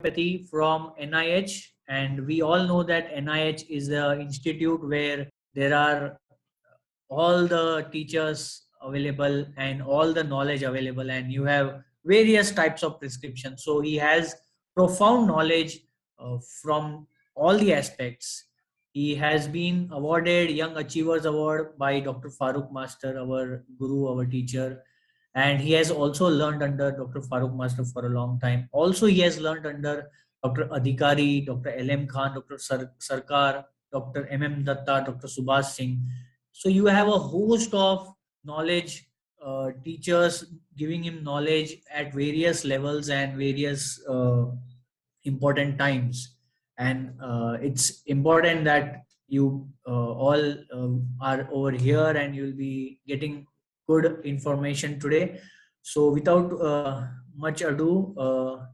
Homeopathy from NIH, and we all know that NIH is an institute where there are all the teachers available and all the knowledge available, and you have various types of prescriptions. So he has profound knowledge from all the aspects. He has been awarded Young Achievers Award by Dr. Farooq Master, our guru, our teacher, and he has also learned under Dr. Farooq Master for a long time. Also, he has learned under Dr. Adhikari, Dr. LM Khan, Dr. Sarkar, Dr. MM Datta, Dr. Subhash Singh. So you have a host of knowledge teachers giving him knowledge at various levels and various important times. And it's important that you all are over here and you'll be getting good information today. So without much ado,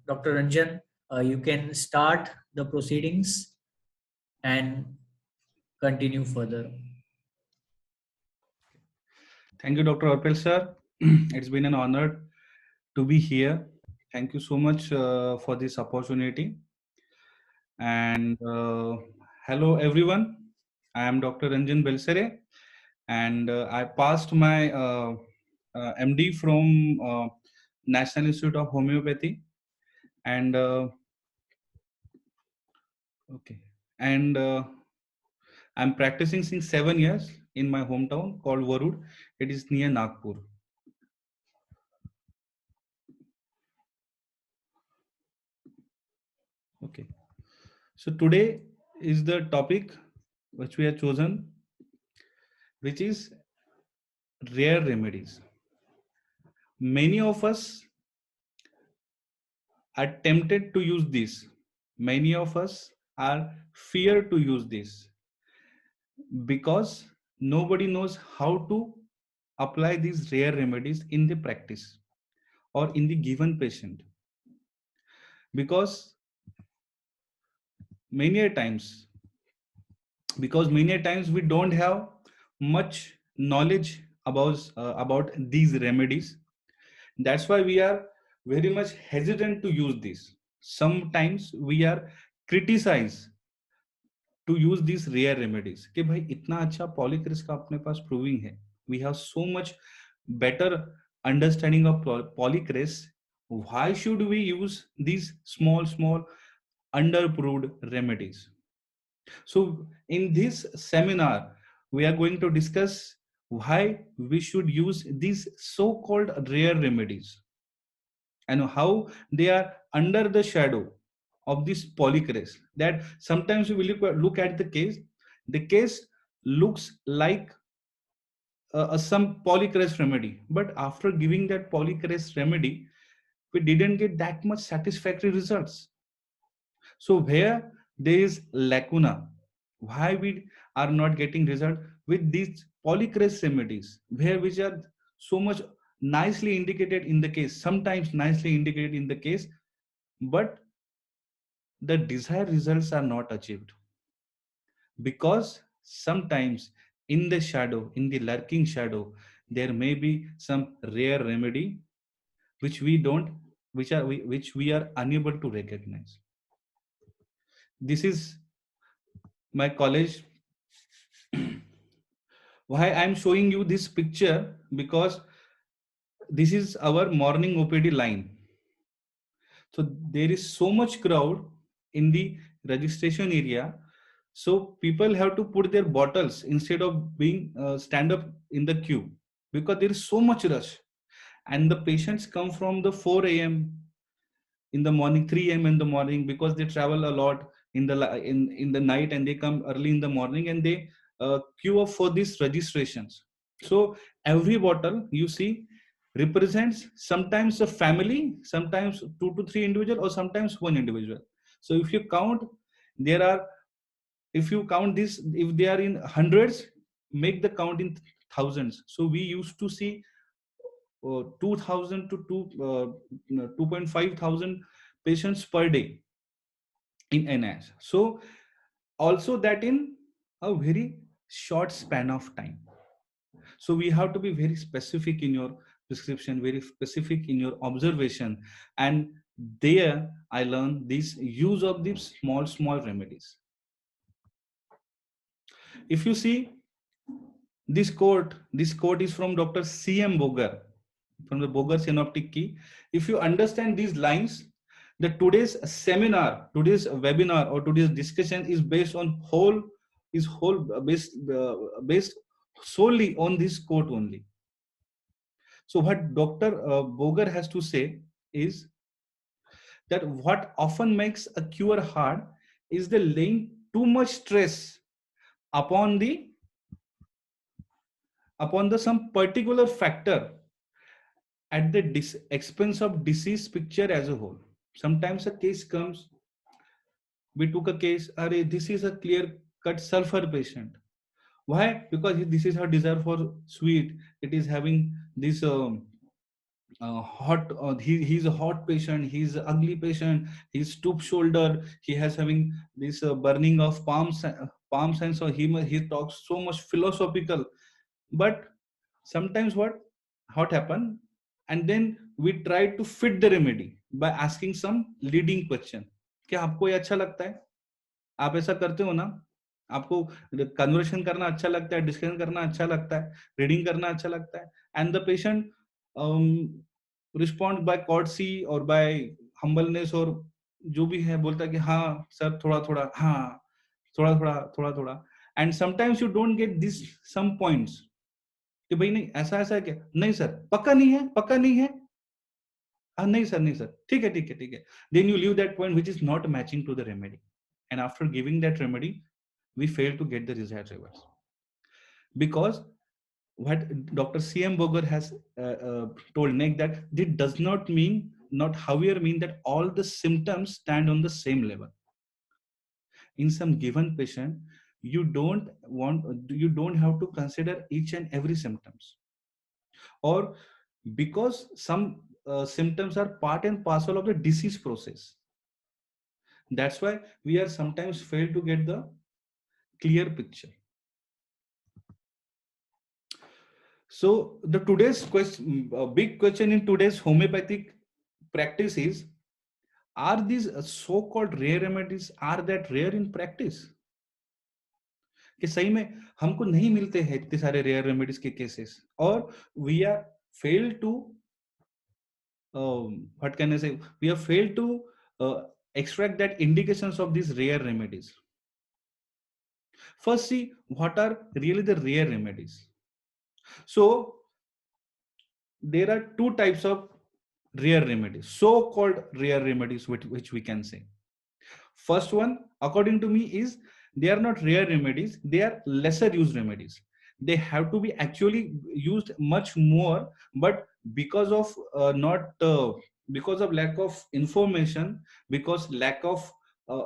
Dr. Ranjan, you can start the proceedings and continue further. Thank you, Dr. Alpesh sir. It's been an honor to be here. Thank you so much for this opportunity. And hello, everyone. I am Dr. Ranjan Belsare, and I passed my MD from National Institute of Homeopathy, and okay, and I'm practicing since 7 years in my hometown called Varud. It is near Nagpur. Okay. So today is the topic which we have chosen, which is rare remedies. Many of us are tempted to use this. Many of us are fear to use this because nobody knows how to apply these rare remedies in the practice or in the given patient. Because many a times we don't have much knowledge about these remedies. That's why we are very much hesitant to use this. Sometimes we are criticized to use these rare remedies कि भाई इतना अच्छा Polychrest का अपने पास proving है. We have so much better understanding of Polychrest. Why should we use these small underproved remedies? So in this seminar, we are going to discuss why we should use these so-called rare remedies and how they are under the shadow of this Polychrest. That sometimes we look at the case looks like some Polychrest remedy, but after giving that Polychrest remedy, we didn't get that much satisfactory results. So where there is lacuna, why we are not getting result with these Polychrest remedies, which are so much nicely indicated in the case, sometimes nicely indicated in the case, but the desired results are not achieved because sometimes in the shadow, in the lurking shadow, there may be some rare remedy which we are unable to recognize. This is my college. Why I'm showing you this picture? Because this is our morning OPD line. So there is so much crowd in the registration area. So people have to put their bottles instead of being stand up in the queue because there is so much rush. And the patients come from the 4 a.m. in the morning, 3 a.m. in the morning, because they travel a lot in the night, and they come early in the morning, and they queue up for these registrations. So every bottle you see represents sometimes a family, sometimes 2 to 3 individual, or sometimes one individual. So if you count, if you count this, if they are in hundreds, make the count in thousands. So we used to see 2,000 to 2.5 thousand patients per day in NS. So also that in a very short span of time. So we have to be very specific in your prescription, very specific in your observation, and There I learned this use of these small remedies. If you see this quote is from Dr. C.M. Bogar, from the Bogar Synoptic Key. If you understand these lines, the today's seminar, today's webinar, or today's discussion is based on based solely on this quote only. So what Dr. Bogar has to say is that what often makes a cure hard is the laying too much stress upon the some particular factor at the expense of disease picture as a whole. Sometimes a case comes, we took a case, this is a clear cut sulfur patient. Why? Because this is her desire for sweet. It is having this hot, he's a hot patient, he's an ugly patient, he's stoop shoulder, he has having this burning of palms, and so he talks so much philosophical. But sometimes what happen, and then we try to fit the remedy by asking some leading question. क्या आपको ये अच्छा लगता है? आप ऐसा करते हो ना? आपको कन्वर्सेशन करना अच्छा लगता है, डिस्कशन करना अच्छा लगता है, रीडिंग करना अच्छा लगता है, and the patient respond by courtesy और बाय हम्बलनेस, और जो भी है बोलता है कि हाँ सर थोड़ा थोड़ा, हाँ थोड़ा थोड़ा थोड़ा थोड़ा, and sometimes you don't get this some points कि भाई नहीं ऐसा ऐसा है क्या, नहीं सर पक्का नहीं है, पक्का नहीं है, नहीं सर, नहीं सर, ठीक है ठीक है ठीक है, then you leave that point which is not matching to the remedy, and after giving that remedy we fail to get the desired results. Because what Dr. C.M. Boger has told Nick, that it does not mean, not however mean that all the symptoms stand on the same level. In some given patient, you don't have to consider each and every symptoms, or because some symptoms are part and parcel of the disease process. That's why we are sometimes fail to get the clear picture. So the today's question, big question in today's homeopathic practice is, are these so-called rare remedies, are that rare in practice? कि सही में हमको नहीं मिलते हैं इतने सारे rare remedies के केसेस, और we are fail to what can I say, we have failed to extract that indications of these rare remedies. First, see what are really the rare remedies. So there are two types of rare remedies, so-called rare remedies, which we can say. First one, according to me, is they are not rare remedies, they are lesser used remedies. They have to be actually used much more, but because of not because of lack of information, because lack of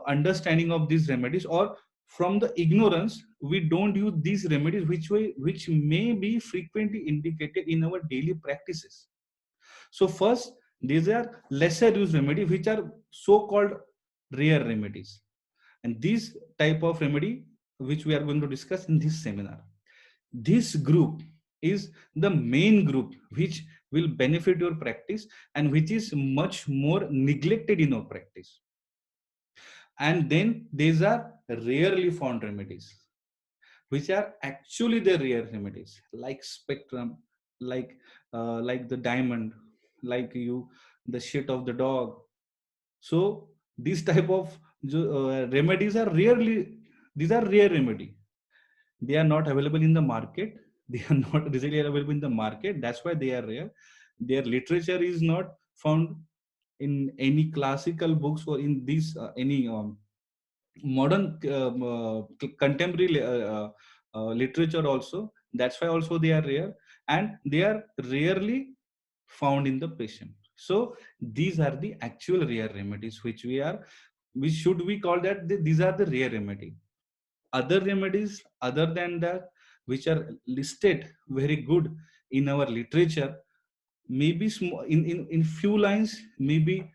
understanding of these remedies, or from the ignorance, we don't use these remedies which may be frequently indicated in our daily practices. So first, these are lesser used remedies which are so-called rare remedies, and these type of remedy which we are going to discuss in this seminar, this group is the main group which will benefit your practice and which is much more neglected in our practice. And then these are rarely found remedies which are actually the rare remedies, like spectrum, like the diamond, like the shit of the dog. So these type of remedies are these are rare remedy. They are not available in the market. They are not easily available in the market. That's why they are rare. Their literature is not found in any classical books or in these any modern contemporary literature also. That's why also they are rare, and they are rarely found in the patient. So these are the actual rare remedies which should we call that these are the rare remedy. Other remedies other than that which are listed very good in our literature, maybe small in few lines, maybe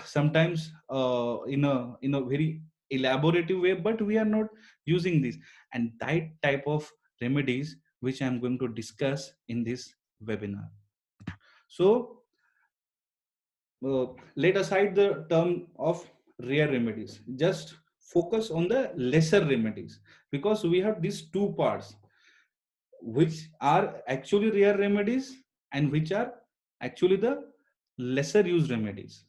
sometimes in a very elaborative way, but we are not using this, and that type of remedies which I am going to discuss in this webinar. So let aside the term of rare remedies, just focus on the lesser remedies, because we have these two parts which are actually rare remedies and which are actually the lesser used remedies.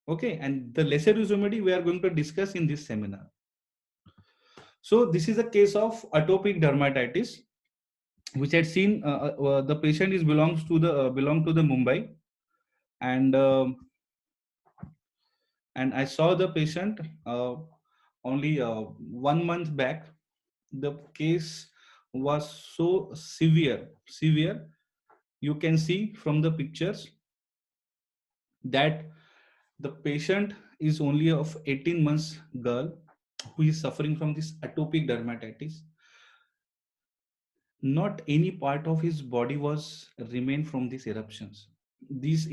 Okay, and the lesser used remedy we are going to discuss in this seminar. So this is a case of atopic dermatitis which had seen the patient is belong to the Mumbai, and I saw the patient only 1 month back. The case was so severe. You can see from the pictures that the patient is only of 18 months girl who is suffering from this atopic dermatitis. Not any part of his body was remained from these eruptions. These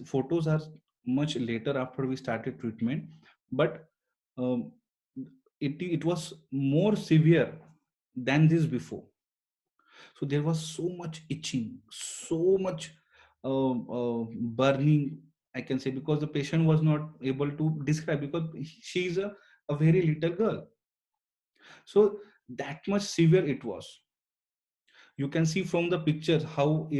photos are much later after we started treatment, but um, it was more severe than this before. So there was so much itching, so much burning, I can say, because the patient was not able to describe, because she is a very little girl. So that much severe it was. You can see from the picture how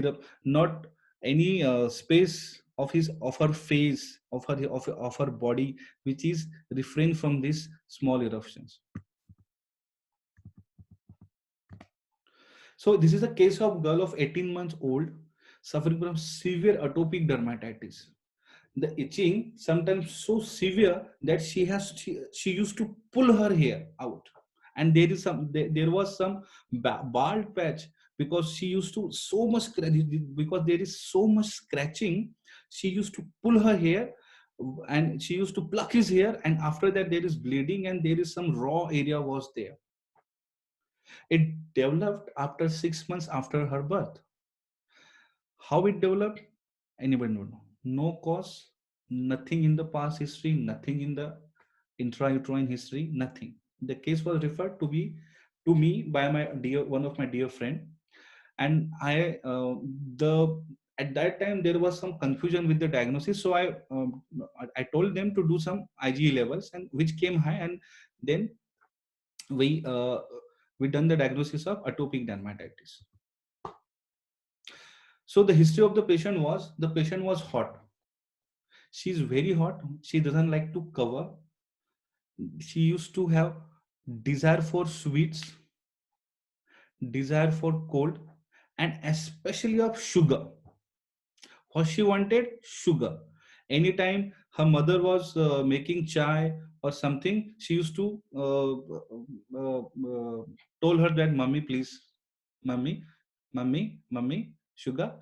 not any space of her face, of her body which is refrained from these small eruptions. So this is a case of girl of 18 months old suffering from severe atopic dermatitis. The itching sometimes so severe that she used to pull her hair out, and there was some bald patch, because she used to so much because there is so much scratching. She used to pull her hair and she used to pluck his hair, and after that there is bleeding and there is some raw area was there. It developed after 6 months after her birth. How it developed, anybody don't know. No cause, nothing in the past history, nothing in the intrauterine history, nothing. The case was referred to me by one of my dear friend, and the at that time there was some confusion with the diagnosis, so I told them to do some IgE levels, and which came high, and then we uh, we done the diagnosis of atopic dermatitis. So the history of the patient was hot. She's very hot. She doesn't like to cover. She used to have desire for sweets, desire for cold, and especially of sugar. What she wanted? Sugar. Anytime her mother was making chai or something, she used to told her that, "Mummy, please, mummy, mummy, sugar."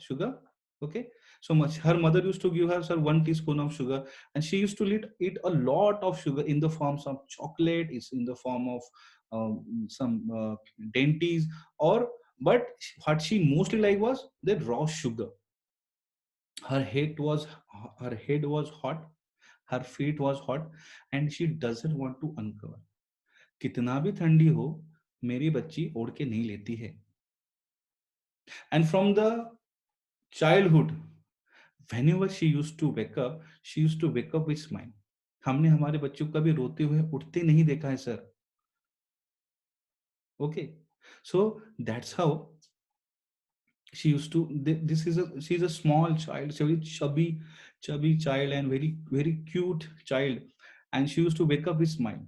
Okay, so much. Her mother used to give her, sir, 1 teaspoon of sugar, and she used to eat a lot of sugar in the forms of chocolate. It's in the form of some dainties, or but what she mostly liked was the raw sugar. Her head was hot, her feet was hot, and she doesn't want to uncover. कितना भी ठंडी हो, मेरी बच्ची ओढ़ के नहीं लेती है. And from the childhood, whenever she used to wake up with smile. हमने हमारे बच्चों को कभी रोते हुए उठते नहीं देखा है sir. Okay, so that's how she used to. She's a small child, she's a very chubby child, and very cute child, and she used to wake up with smile.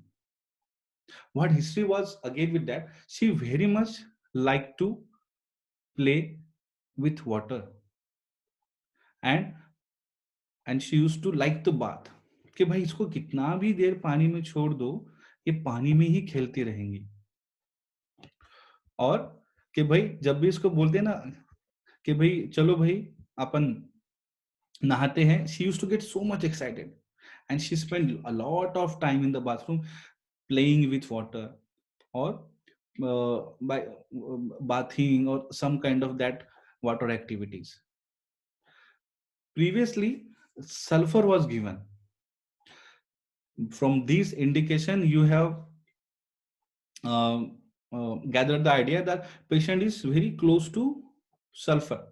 What history was again with that, she very much liked to play with water, and she used to like the bath, कि भाई इसको कितना भी देर पानी में छोड़ दो, ये पानी में ही खेलती रहेंगी. और कि भाई जब भी इसको बोलते ना कि भाई चलो भाई अपन नहाते हैं, she used to get so much excited, and she spent a lot of time in the bathroom playing with water, or by bathing or some kind of that water activities. Previously, sulfur was given. From these indication, you have gathered the idea that patient is very close to sulfur.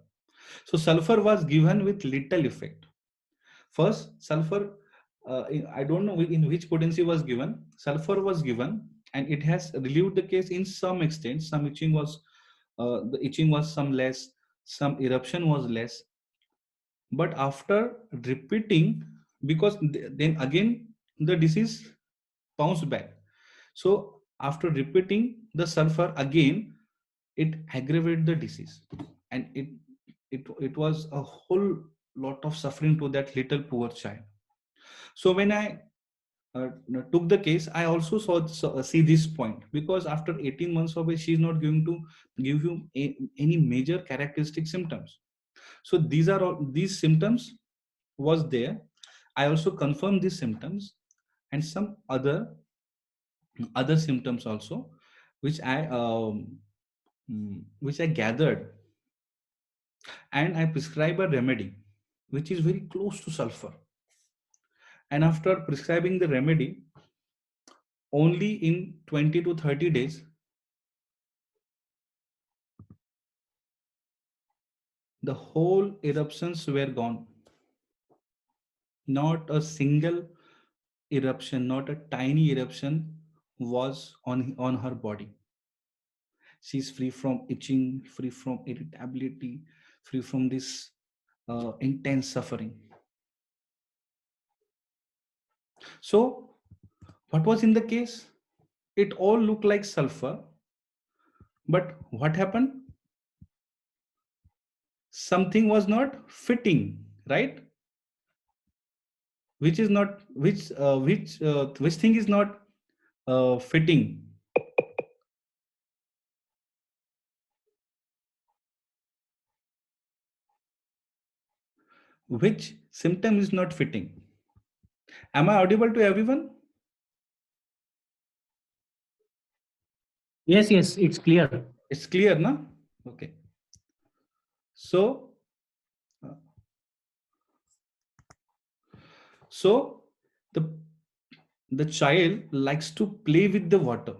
So sulfur was given with little effect. First, sulfur, I don't know in which potency was given. Sulfur was given, and it has relieved the case in some extent. Some itching was, the itching was some less, some eruption was less. But after repeating, because then again the disease bounced back. So after repeating the sulfur again, it aggravated the disease, and it was a whole lot of suffering to that little poor child. So when I took the case, I also see this point, because after 18 months of age, she is not going to give you any major characteristic symptoms. So these are all, these symptoms was there. I also confirmed these symptoms, and some other symptoms also, which I gathered, and I prescribe a remedy which is very close to sulfur. And after prescribing the remedy, only in 20 to 30 days, the whole eruptions were gone. Not a single eruption, not a tiny eruption was on her body. She's free from itching, free from irritability, free from this intense suffering. So, what was in the case? It all looked like sulfur, but what happened? Something was not fitting, right? Which is not which thing is not fitting? Which symptom is not fitting? Am I audible to everyone? Yes, it's clear. It's clear, na? Okay. So, uh, so the child likes to play with the water,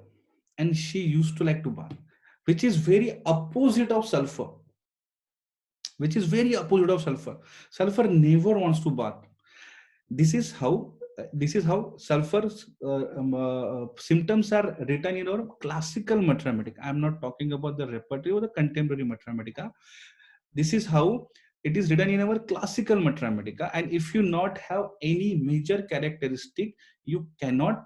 and she used to like to bath, which is very opposite of sulfur. Which is very opposite of sulfur. Sulfur never wants to bath. This is how sulfur symptoms are written in our classical mathematics. I am not talking about the repertory or the contemporary mathematica. This is how it is written in our classical mathematica. And if you not have any major characteristic, you cannot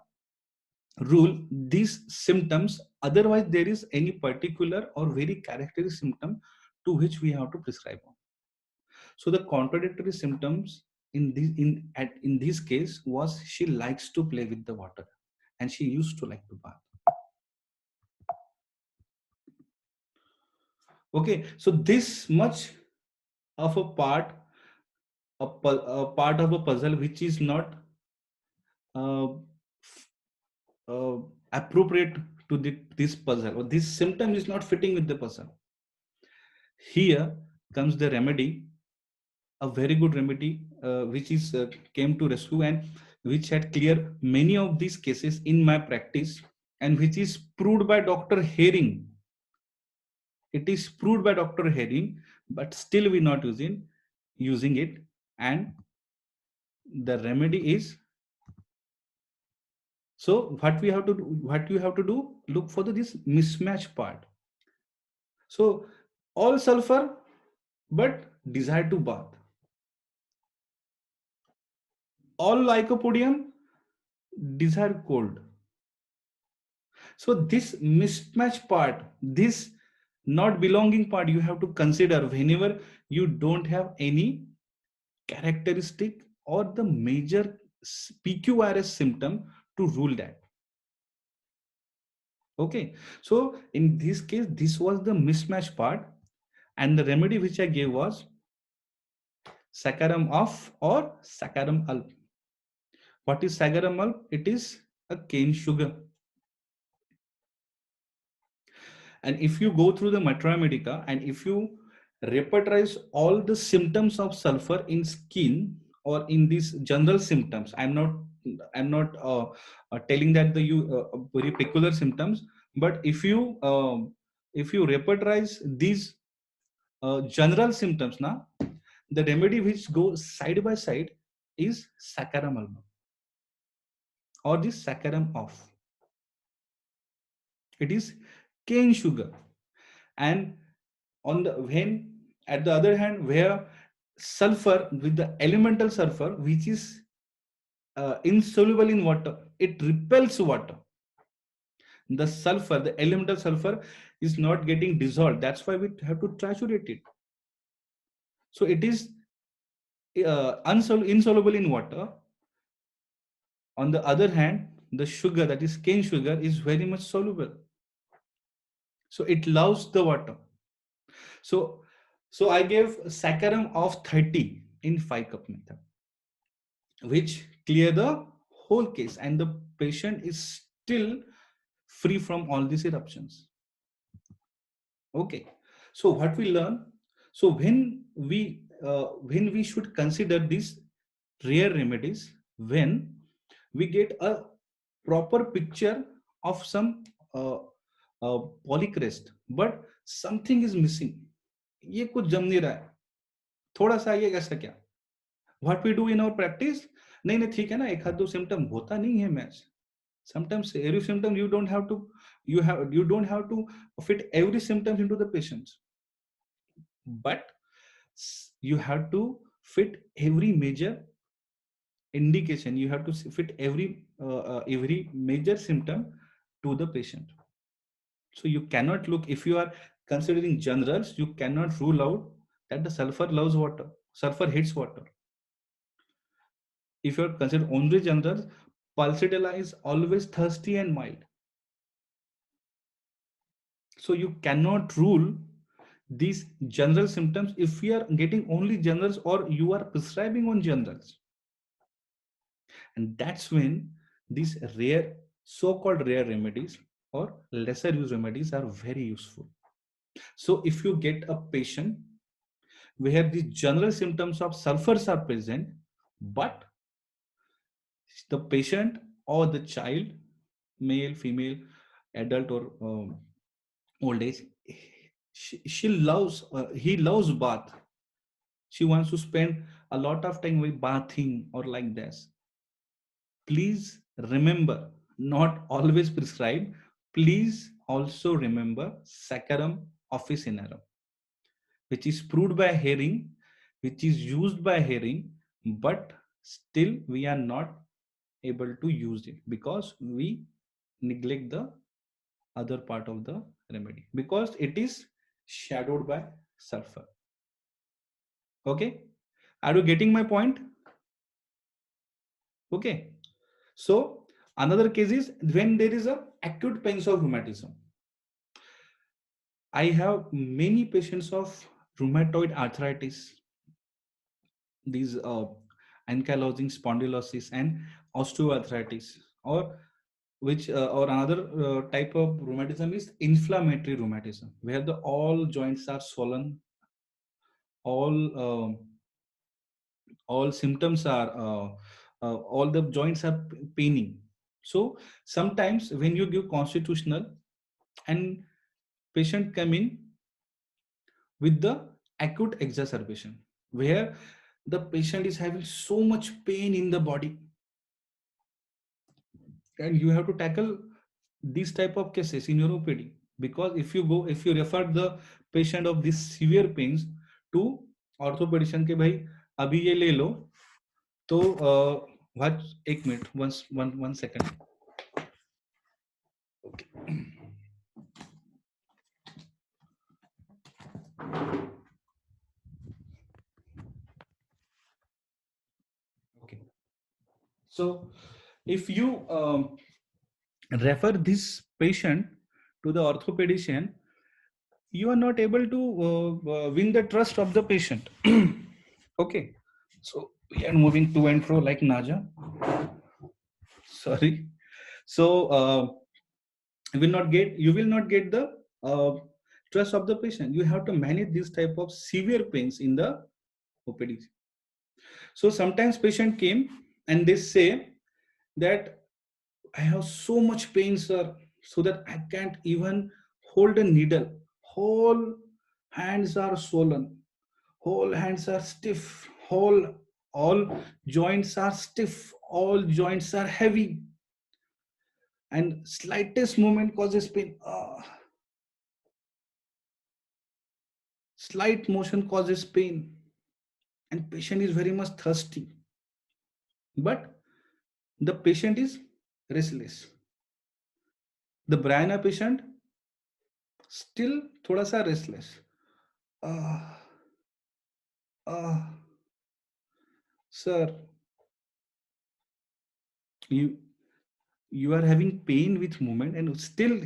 rule these symptoms. Otherwise, there is any particular or very characteristic symptom to which we have to prescribe on. So the contradictory symptoms in this case was she likes to play with the water, and she used to like to bath. Okay, so this much of a part, a part of a puzzle which is not uh, uh, appropriate to this puzzle, or this symptom is not fitting with the puzzle. Here comes the remedy, a very good remedy, which is came to rescue, and which had cleared many of these cases in my practice, and which is proved by Dr. Herring. It is proved by Dr. Herring, but still we not using it. And the remedy is, so what we have to do, what you have to do, look for this mismatch part. So all sulfur, but desire to bath. All lycopodium, desire cold. So this mismatch part, this not belonging part, you have to consider whenever you don't have any characteristic or the major PQRS symptom to rule that. Okay, so in this case, this was the mismatch part, and the remedy which I gave was saccharum off or saccharum alp. What is saccharum alp? It is a cane sugar. And if you go through the Matromedica, and if you repertorize all the symptoms of sulfur in skin or in these general symptoms, I'm not telling that the very peculiar symptoms, but if you repertorize these general symptoms, now the remedy which go side by side is saccharum album or the saccharum off. It is cane sugar. And on the when at the other hand, where sulfur with the elemental sulfur, which is insoluble in water, it repels water. The sulfur, the elemental sulfur, is not getting dissolved. That's why we have to triturate it. So it is insoluble in water. On the other hand, the sugar, that is cane sugar, is very much soluble. So it loves the water. So I gave saccharum of 30 in 5 cup method, which clear the whole case, and the patient is still free from all these eruptions. Okay. So what we learn? So when we should consider these rare remedies, when we get a proper picture of some polychrest, but something is missing. ये कुछ जम नहीं रहा है, थोड़ा सा ये कैसा क्या? What we do in our practice? नहीं नहीं ठीक है ना, एक आध दो सिम्टम होता नहीं है match. Sometimes every symptom you don't have to fit every symptom into the patients, but you have to fit every major indication. You have to fit every major symptom to the patient. So you cannot look, if you are considering generals, you cannot rule out that the sulfur loves water, sulfur hates water. If you are considering only generals, pulsatilla is always thirsty and mild. So you cannot rule these general symptoms if you are getting only generals or you are prescribing on generals. And that's when these rare, so-called rare remedies or lesser use remedies are very useful. So if you get a patient where the general symptoms of sulfurs are present, but the patient or the child, male, female, adult, or old age, he loves bath. She wants to spend a lot of time with bathing or like this. Please remember, not always prescribe. Please also remember saccharum officinarum, which is proved by hearing, which is used by hearing, but still we are not able to use it because we neglect the other part of the remedy because it is shadowed by sulfur. Okay, are you getting my point? Okay, so another case is when there is a acute pains of rheumatism. I have many patients of rheumatoid arthritis, these ankylosing spondylosis and osteoarthritis, or which or another type of rheumatism is inflammatory rheumatism, where the all joints are swollen, all all symptoms are all the joints are paining. So sometimes when you give constitutional and patient come in with the acute exacerbation, where the patient is having so much pain in the body, and you have to tackle these type of cases in your OPD, because if you refer the patient of these severe pains to orthopedician के भाई अभी ये ले लो, तो what, एक minute, one second. Okay. Okay. So if you refer this patient to the orthopedician, you are not able to win the trust of the patient. Okay, so we are moving to and fro like Naja. Sorry. So you will not get the trust of the patient. You have to manage this type of severe pains in the OPD. So sometimes patient came and they say that I have so much pain, sir, so that I can't even hold a needle. Whole hands are swollen, whole hands are stiff, whole all joints are stiff, all joints are heavy, and slightest movement causes pain. Slight motion causes pain, and patient is very much thirsty, but the patient is restless. The Brianna patient still thoda sa restless. Ah, ah, sir, you you are having pain with movement, and still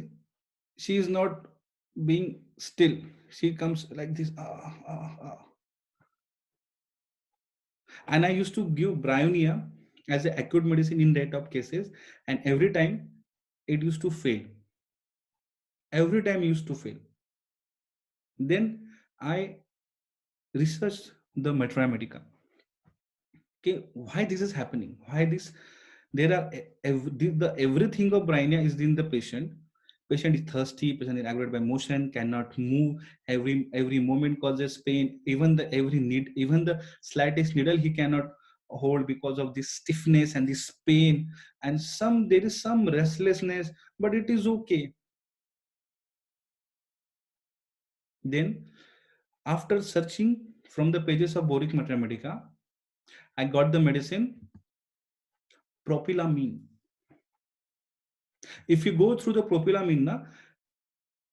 she is not being still. She comes like this. And I used to give Bryonia as an acute medicine in that of cases, and every time it used to fail. Every time used to fail. Then I researched the Metramedica. Okay, why this is happening? Why this? There are everything of brainia is in the patient. Patient is thirsty. Patient is aggravated by motion. Cannot move. Every moment causes pain. Even the slightest needle he cannot hold because of this stiffness and this pain. And there is some restlessness, but it is okay. Then, after searching from the pages of Boric Metramedica, I got the medicine Profilamine. If you go through the Profilamine,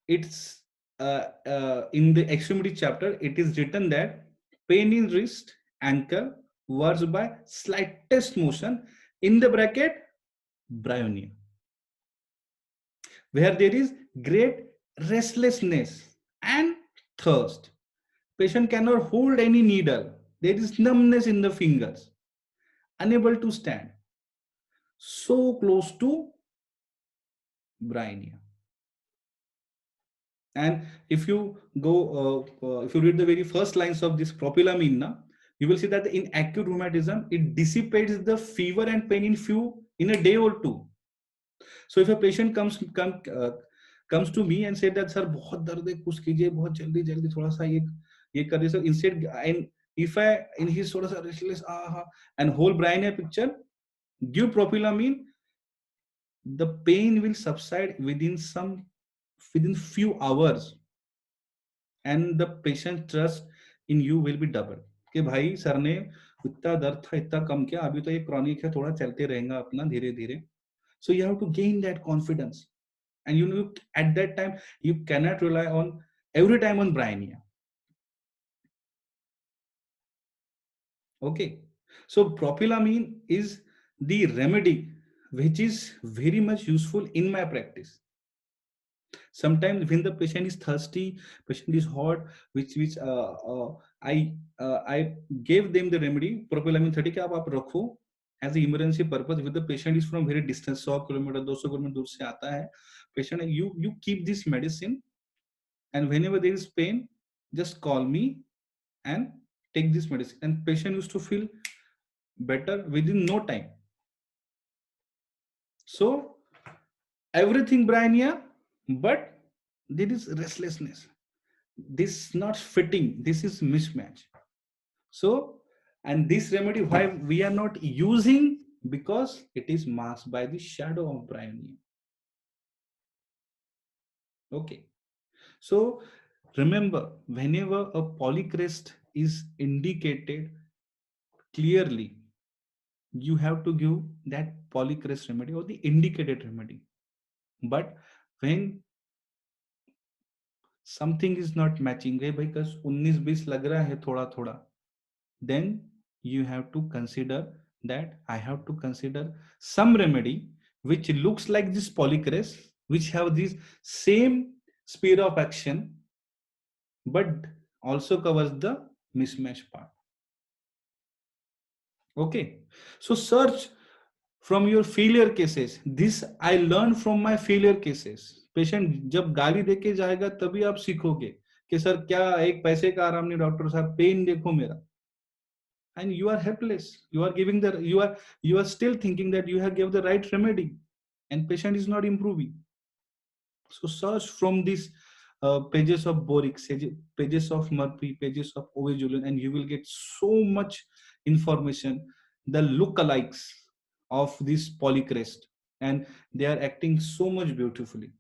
it's in the extremity chapter, it is written that pain in wrist, ankle, worse by slightest motion, in the bracket, bryonia. Where there is great restlessness and thirst. Patient cannot hold any needle. There is numbness in the fingers. Unable to stand. So close to bryonia. And if you go, if you read the very first lines of this Profilamine, you will see that in acute rheumatism, it dissipates the fever and pain in a day or two. So if a patient comes to me and say that, sir, बहुत दर्द है, कुछ कीजिए, बहुत जल्दी थोड़ा सा ये कर दे. So instead, and if he's थोड़ा सा restless, and whole bryonia picture, give Profilamine, the pain will subside within few hours, and the patient trust in you will be double. कि भाई सर ने इतना दर्द था, इतना कम किया, अभी तो ये क्रॉनिक है, थोड़ा चलते रहेगा अपना धीरे धीरे. So you have to gain that confidence, and at that time you cannot rely on every time on bryonia. Okay, so Profilamine is the remedy which is very much useful in my practice. Sometimes when the patient is thirsty, patient is hot, which I gave them the remedy Profilamine 30 के आप रखो as an emergency purpose. If the patient is from very distance, 100 kilometer 200 kilometer दूर से आता है patient, you keep this medicine, and whenever there is pain, just call me and take this medicine, and patient used to feel better within no time. So everything bryonia, but there is restlessness. This is not fitting. This is mismatch. So, and this remedy, why we are not using, because it is masked by the shadow of bryonia. Okay. So remember, whenever a Polychrest is indicated clearly, you have to give that Polychrest remedy or the indicated remedy. But when something is not matching, because 19-20 lag raha hai thoda thoda, then you have to consider that I have to consider some remedy which looks like this Polychrest, which have this same sphere of action, but also covers the mismatch part. Okay, so search from your failure cases. This I learned from my failure cases. Patient जब गाली देके जाएगा तभी आप सीखोगे कि sir क्या एक पैसे का आराम नहीं, डॉक्टर साहब पेन देखो मेरा, and you are helpless. You are giving you are still thinking that you have given the right remedy, and patient is not improving. So search from these pages of Boric, pages of Murphy, pages of Ove Julian, and you will get so much information, the lookalikes of this Polychrest, and they are acting so much beautifully.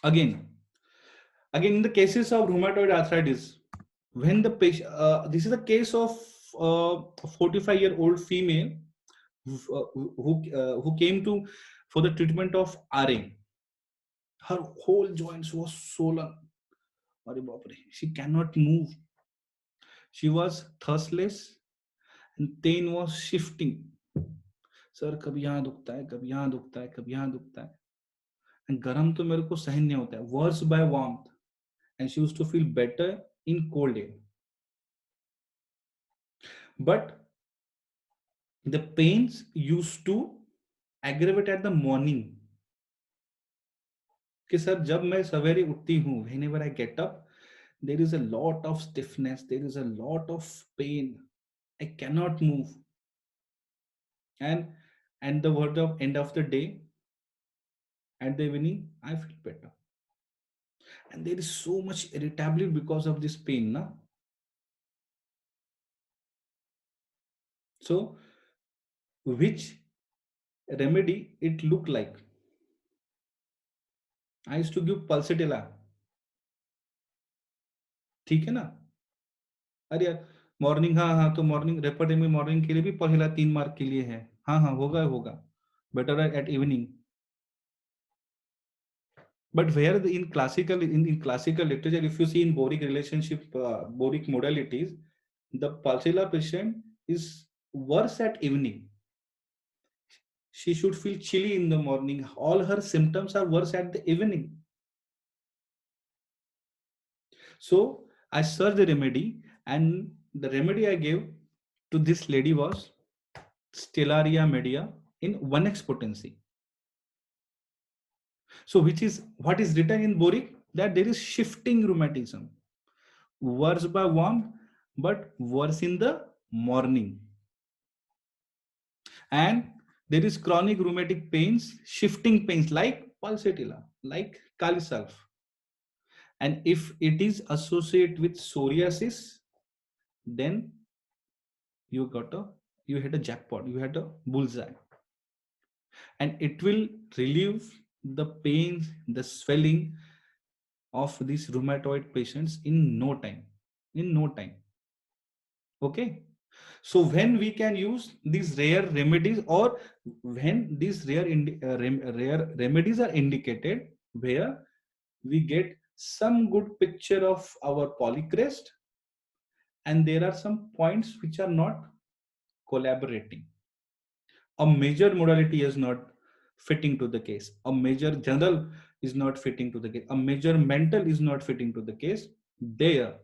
Again, in the cases of rheumatoid arthritis, when the patient, this is a case of a 45-year-old female who came to for the treatment of RA. Her whole joints was swollen. She cannot move. She was thirstless and pain was shifting. Sir कभी यहाँ दुखता है, कभी यहाँ दुखता है, कभी यहाँ दुखता है. And गरम तो मेरे को सहन नहीं होता है. Worse by warmth. And she used to feel better in cold air. But the pains used to aggravate at the morning. कि सर जब मैं सवेरे उठती हूँ, whenever I get up, there is a lot of stiffness, there is a lot of pain. I cannot move. And the word of end of the day, at the evening, I feel better. And there is so much irritability because of this pain, na? So, which remedy it look like? I used to give pulsatilla. ठीक है ना? अरे यार morning, हाँ तो morning रेपर्ड में morning के लिए भी पहला 3 मार्क के लिए है. हाँ होगा better at evening. But where in classical literature, if you see in boric relationship, boric modalities, the pulsatilla patient is worse at evening. She should feel chilly in the morning. All her symptoms are worse at the evening. So I searched the remedy, and the remedy I gave to this lady was Stellaria media in 1x potency. So which is what is written in boric, that there is shifting rheumatism, worse by warmth, but worse in the morning. And there is chronic rheumatic pains, shifting pains like pulsatilla, like Kalisalf. And if it is associated with psoriasis, then you had a jackpot, you had a bullseye. And it will relieve the pains, the swelling of these rheumatoid patients in no time. Okay. So when we can use these rare remedies, or when these rare remedies are indicated, where we get some good picture of our Polychrest, and there are some points which are not collaborating. A major modality is not fitting to the case. A major general is not fitting to the case. A major mental is not fitting to the case. There,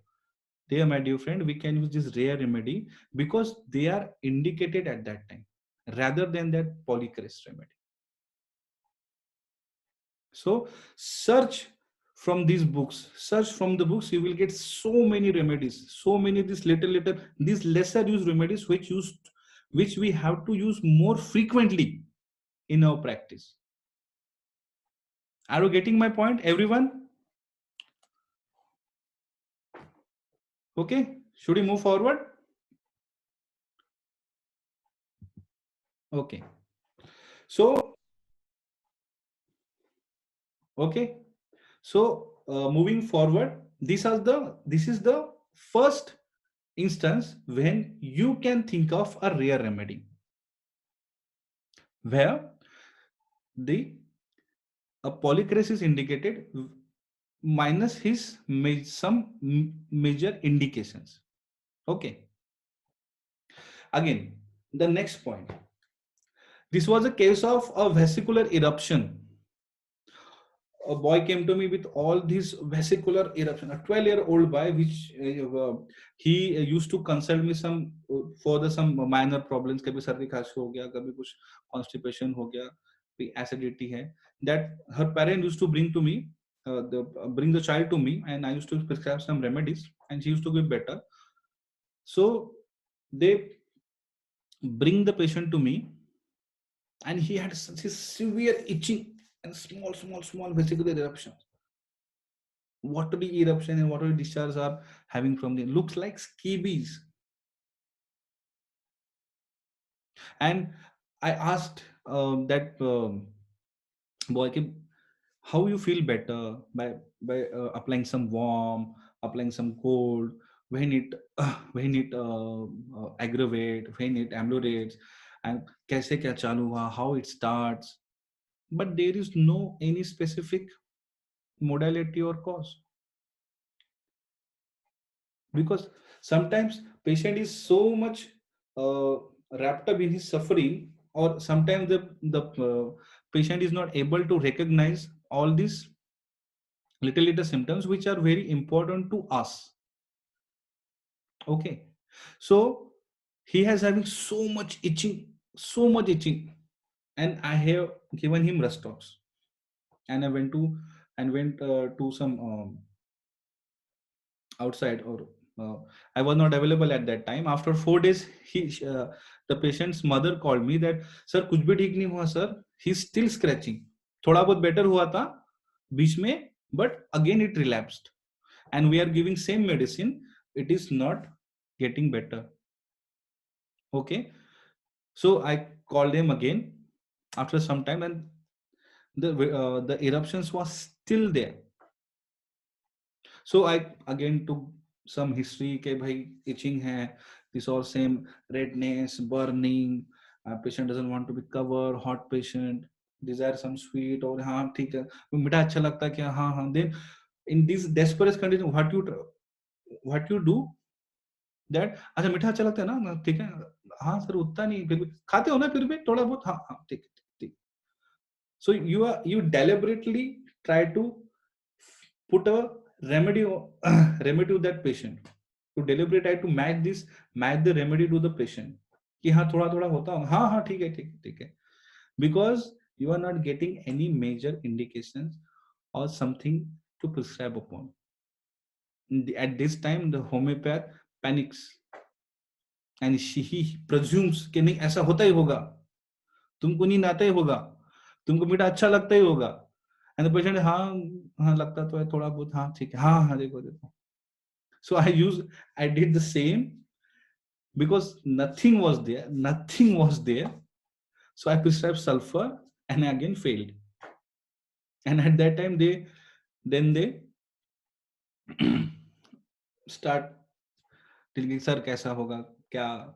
my dear friend, we can use this rare remedy because they are indicated at that time rather than that Polychrest remedy. So search from these books, you will get so many remedies, so many these these lesser used remedies which we have to use more frequently in our practice. Are you getting my point, everyone? Okay, should we move forward? Okay. So, moving forward, this is the first instance when you can think of a rare remedy, where a Polychrest is indicated minus some major indications. Okay. Again, the next point. This was a case of a vesicular eruption. A boy came to me with all these vesicular eruption. A 12-year-old boy, which he used to consult me some for some minor problems. कभी सर्दी खांसी हो गया, कभी कुछ constipation हो गया, कभी acidity है. That her parent used to bring the child to me, and I used to prescribe some remedies, and she used to get better. So they bring the patient to me, and he had such a severe itching and small vesicular eruptions. Watery eruption and watery discharge are having from the looks like scabies. And I asked that boy, how you feel better by applying some warm, applying some cold, when it aggravate, when it ameliorates, and kaise kya chalu hua, how it starts. But there is no any specific modality or cause, because sometimes patient is so much uh, wrapped up in his suffering, or sometimes the patient is not able to recognize all these little symptoms which are very important to us. Okay, so he has having so much itching, and I have given him Rustox, and I went to some outside, or uh, I was not available at that time. After 4 days, the patient's mother called me that, sir, कुछ भी ठीक नहीं हुआ sir, he's still scratching. थोड़ा बहुत better हुआ था बीच में, but again it relapsed, and we are giving same medicine, it is not getting better. Okay, so I called him again after some time, and the eruptions was still there. So I again took some history ke bhai itching hai, this all same, redness, burning, patient doesn't want to be covered, hot patient, desire some sweet, और हाँ ठीक है मीठा अच्छा लगता है क्या, हाँ हाँ. Then in this desperate condition, what you do, that अच्छा मीठा अच्छा लगता है ना, ठीक है, हाँ सर उतना नहीं, फिर भी खाते हो ना, फिर भी थोड़ा बहुत, हाँ हाँ ठीक ठीक. So you deliberately try to put a remedy remedy to that patient, to deliberate try to match the remedy to the patient, कि हाँ थोड़ा थोड़ा होता होगा, हाँ हाँ ठीक है ठीक ठीक है, because you are not getting any major indications or something to prescribe upon. At this time the homeopath panics, and he presumes कि नहीं ऐसा होता ही होगा, तुमको नींद आता ही होगा, तुमको मीठा अच्छा लगता ही होगा, एंड द पेशेंट हाँ हाँ लगता तो है थोड़ा बहुत, हाँ ठीक है, हाँ हाँ देखो देखो. So I did the same, because nothing was there. So I prescribed sulfur, and I again failed. And at that time they start thinking, sir kaisa hoga, kya,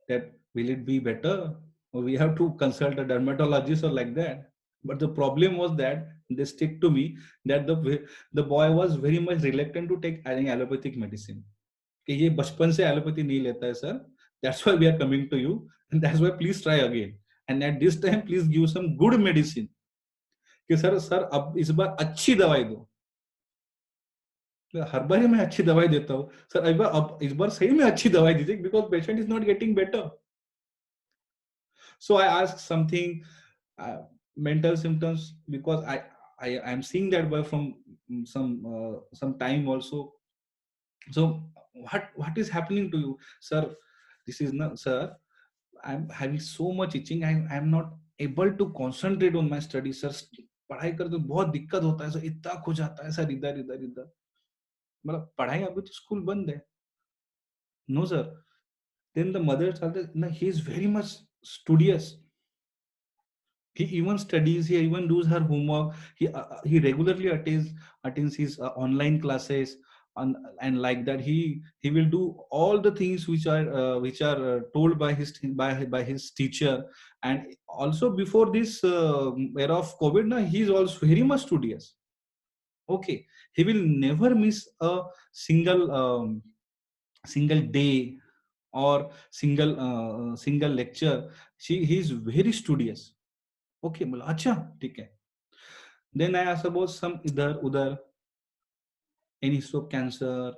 that will it be better, or we have to consult a dermatologist, or like that. But the problem was that they stick to me, that the boy was very much reluctant to take any allopathic medicine, कि ये बचपन से allopathy नहीं लेता है sir, that's why we are coming to you, and that's why please try again, and at this time please give some good medicine, कि sir sir अब इस बार अच्छी दवाई दो. हर बार ही मैं अच्छी दवाई देता हूँ सर, अब इस बार सही में अच्छी दवाई दीजिए, because patient is not getting better. So I asked something, mental symptoms, because I am seeing that boy from some time also. So what is happening to you, sir? This is not, sir. I'm having so much itching. I'm not able to concentrate on my study, sir. पढ़ाई करते बहुत दिक्कत होता है sir, इतना खो जाता है सर, इधर इधर इधर. मतलब पढ़ाई, अभी तो स्कूल बंद है. No sir. Then the mother told us, no, he is very much studious. He even studies, he even does her homework, he regularly attends his online classes, and like that he will do all the things which are told by by his teacher. And also before this era of COVID, now he is also very much studious. Okay, he will never miss a single day or single lecture. He is very studious. Okay, बोला अच्छा ठीक है. Then I asked about some इधर उधर, any history of cancer,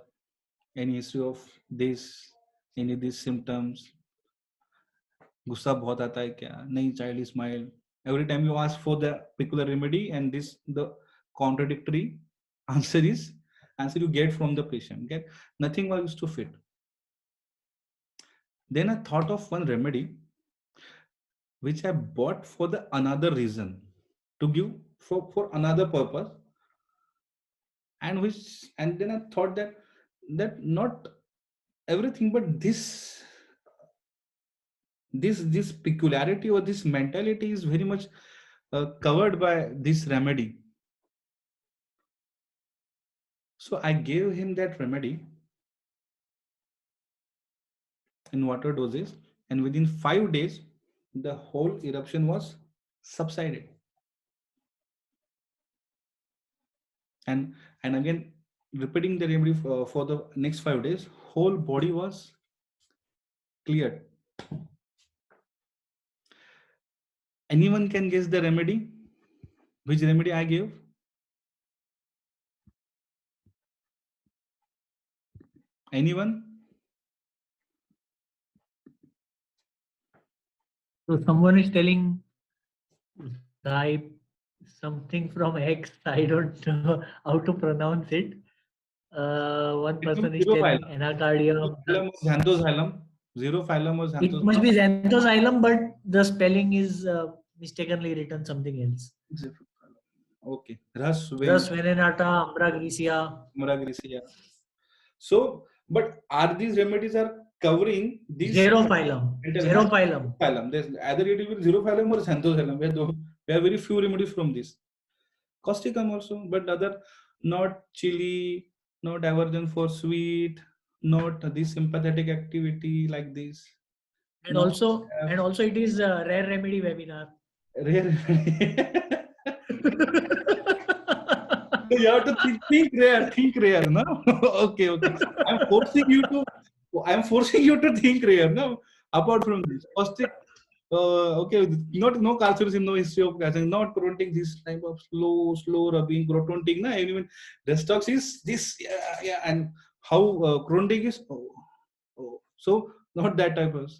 any history of this, any of these symptoms. गुस्सा बहुत आता है क्या, नहीं, child is mild. Every time you ask for the particular remedy, and this the contradictory answer you get from the patient, get nothing was to fit. Then I thought of one remedy which I bought for the another reason, to give for another purpose, and then I thought that not everything, but This peculiarity or this mentality is very much covered by this remedy. So I gave him that remedy in water doses, and within 5 days, the whole eruption was subsided. And again, repeating the remedy for the next 5 days, whole body was cleared. Anyone can guess the remedy? Which remedy I gave? Anyone? So someone is telling Zy something from X. I don't know how to pronounce it. One It will person be is zero telling phylum. anacardium. Phylum or xanthosylum. Zero phylum or It must xanthosylum. be xanthosylum, but the spelling is mistakenly written something else. Zero phylum. Okay. Rasven, Rus venenata, ambragricia. Muragricia. So, but are these remedies are covering these Xerophilum. mental health? Xerophilum. Phylum. There's either it will be zero phylum or xanthosylum. We have very few remedies from this. Causticum also, but other not chili, not aversion for sweet, not this sympathetic activity like this. And Not also, it is a rare remedy webinar. rare. You have to think rare, no? Okay, okay. I'm forcing you to, think rare, no? Apart from this, caustic, okay, no carcinogen, no history of carcinogen, not chronotic, this type of slow rubbing, chronotic, na? Even Restox is this, yeah, and how chronotic is, so not that type of.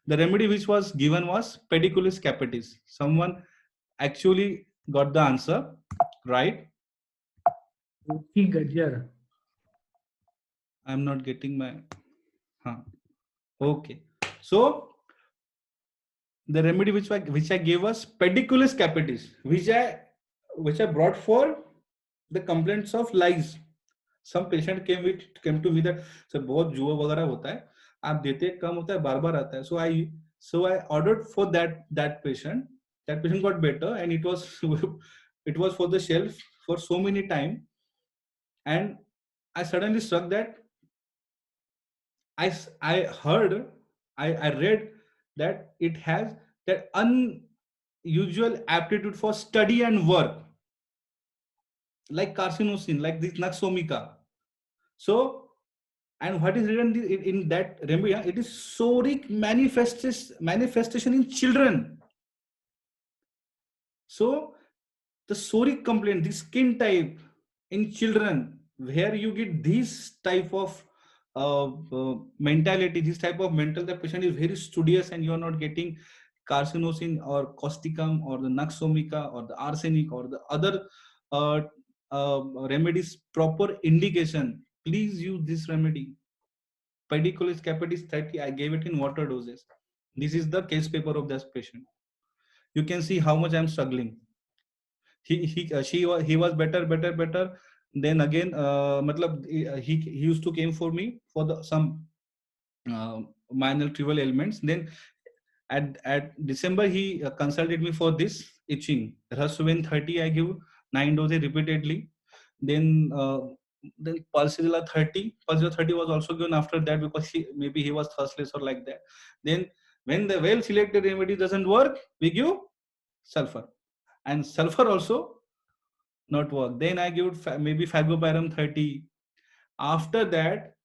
The remedy which was given was Pediculous Capitis. Someone actually got the answer, right? Gajar. I'm not getting my. Huh. Okay. So the remedy which I gave was Pediculous Capitis, which I brought for the complaints of lice. Some patient came to me that sir बहुत जुआ वगैरह होता है, आप देते कम होता है, बार बार आता है. So I ordered for that patient. That patient got better, and it was it was for the shelf for so many time, and I suddenly struck that I heard, I read that it has that unusual aptitude for study and work, like carcinosin, like this Naxomica. So, and what is written in that remedy? It is psoric manifestation in children. So, the psoric complaint, the skin type in children, where you get this type of mentality, this type of mental, the patient is very studious and you are not getting carcinosin or causticum or the Naxomica or the arsenic or the other uh, remedies proper indication. Please use this remedy. Pediculous Capitis 30, I gave it in water doses. This is the case paper of this patient. You can see how much I'm struggling. He was better. Then again, matlab, he used to came for me for the some minor trivial ailments. Then at December he consulted me for this itching. Rasven 30 I give 9 doses repeatedly. Then Pulsarilla 30. Pulsarilla 30 was also given after that because maybe he was thirstless or like that. Then when the well selected remedy doesn't work, we give sulfur, and sulfur also not work. Then I give maybe Fagoparum 30. After that,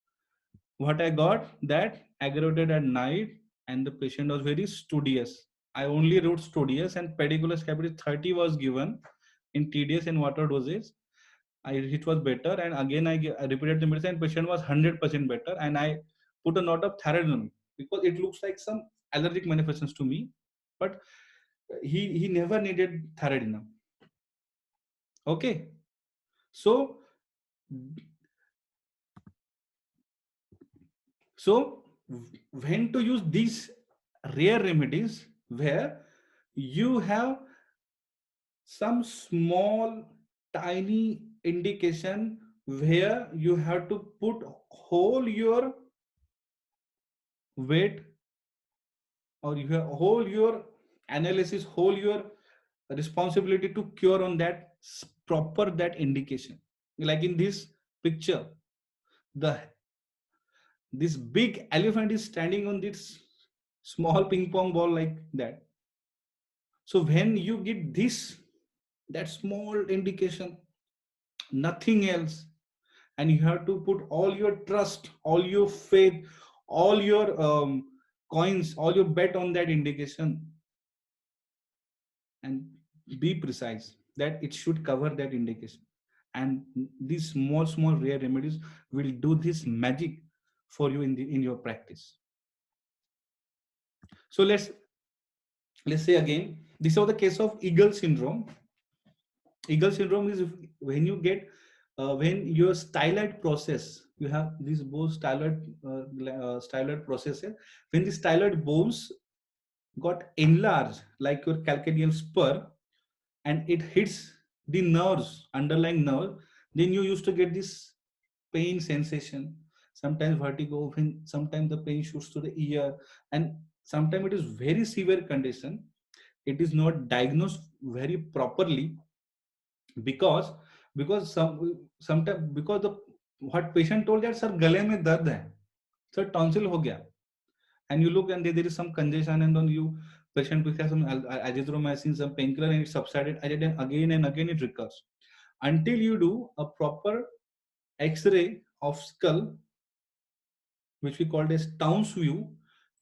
what I got that aggravated at night, and the patient was very studious. I only wrote studious, and Pediculous Capitis 30 was given in TDS and water doses. It was better, and again I repeated the medicine. Patient was 100% better, and I put a note of thyroid because it looks like some allergic manifestations to me, but he never needed thyroid. Okay, so when to use these rare remedies where you have some small tiny indication where you have to put whole your weight or you have whole your analysis, whole your responsibility to cure on that proper that indication. Like in this picture, the this big elephant is standing on this small ping pong ball like that. So when you get this, that small indication, nothing else, and you have to put all your trust, all your faith, all your coins, all your bet on that indication, and be precise that it should cover that indication. And these small rare remedies will do this magic for you in your practice. So let's say again, this is the case of eagle syndrome. Eagle syndrome is when you get when your styloid process, you have these both styloid processes. When the styloid bones got enlarged like your calcaneal spur, and it hits the nerves, underlying nerve, then you used to get this pain sensation, sometimes vertigo, when sometimes the pain shoots to the ear, and sometimes it is very severe condition. It is not diagnosed very properly because sometimes because the what patient told that sir gale mein dard hai, sir tonsil ho gaya, and you look and there is some congestion, and then you patient because some azithromycin, some painkiller, and it subsided and again it recurs until you do a proper x-ray of skull, which we called as Towns view.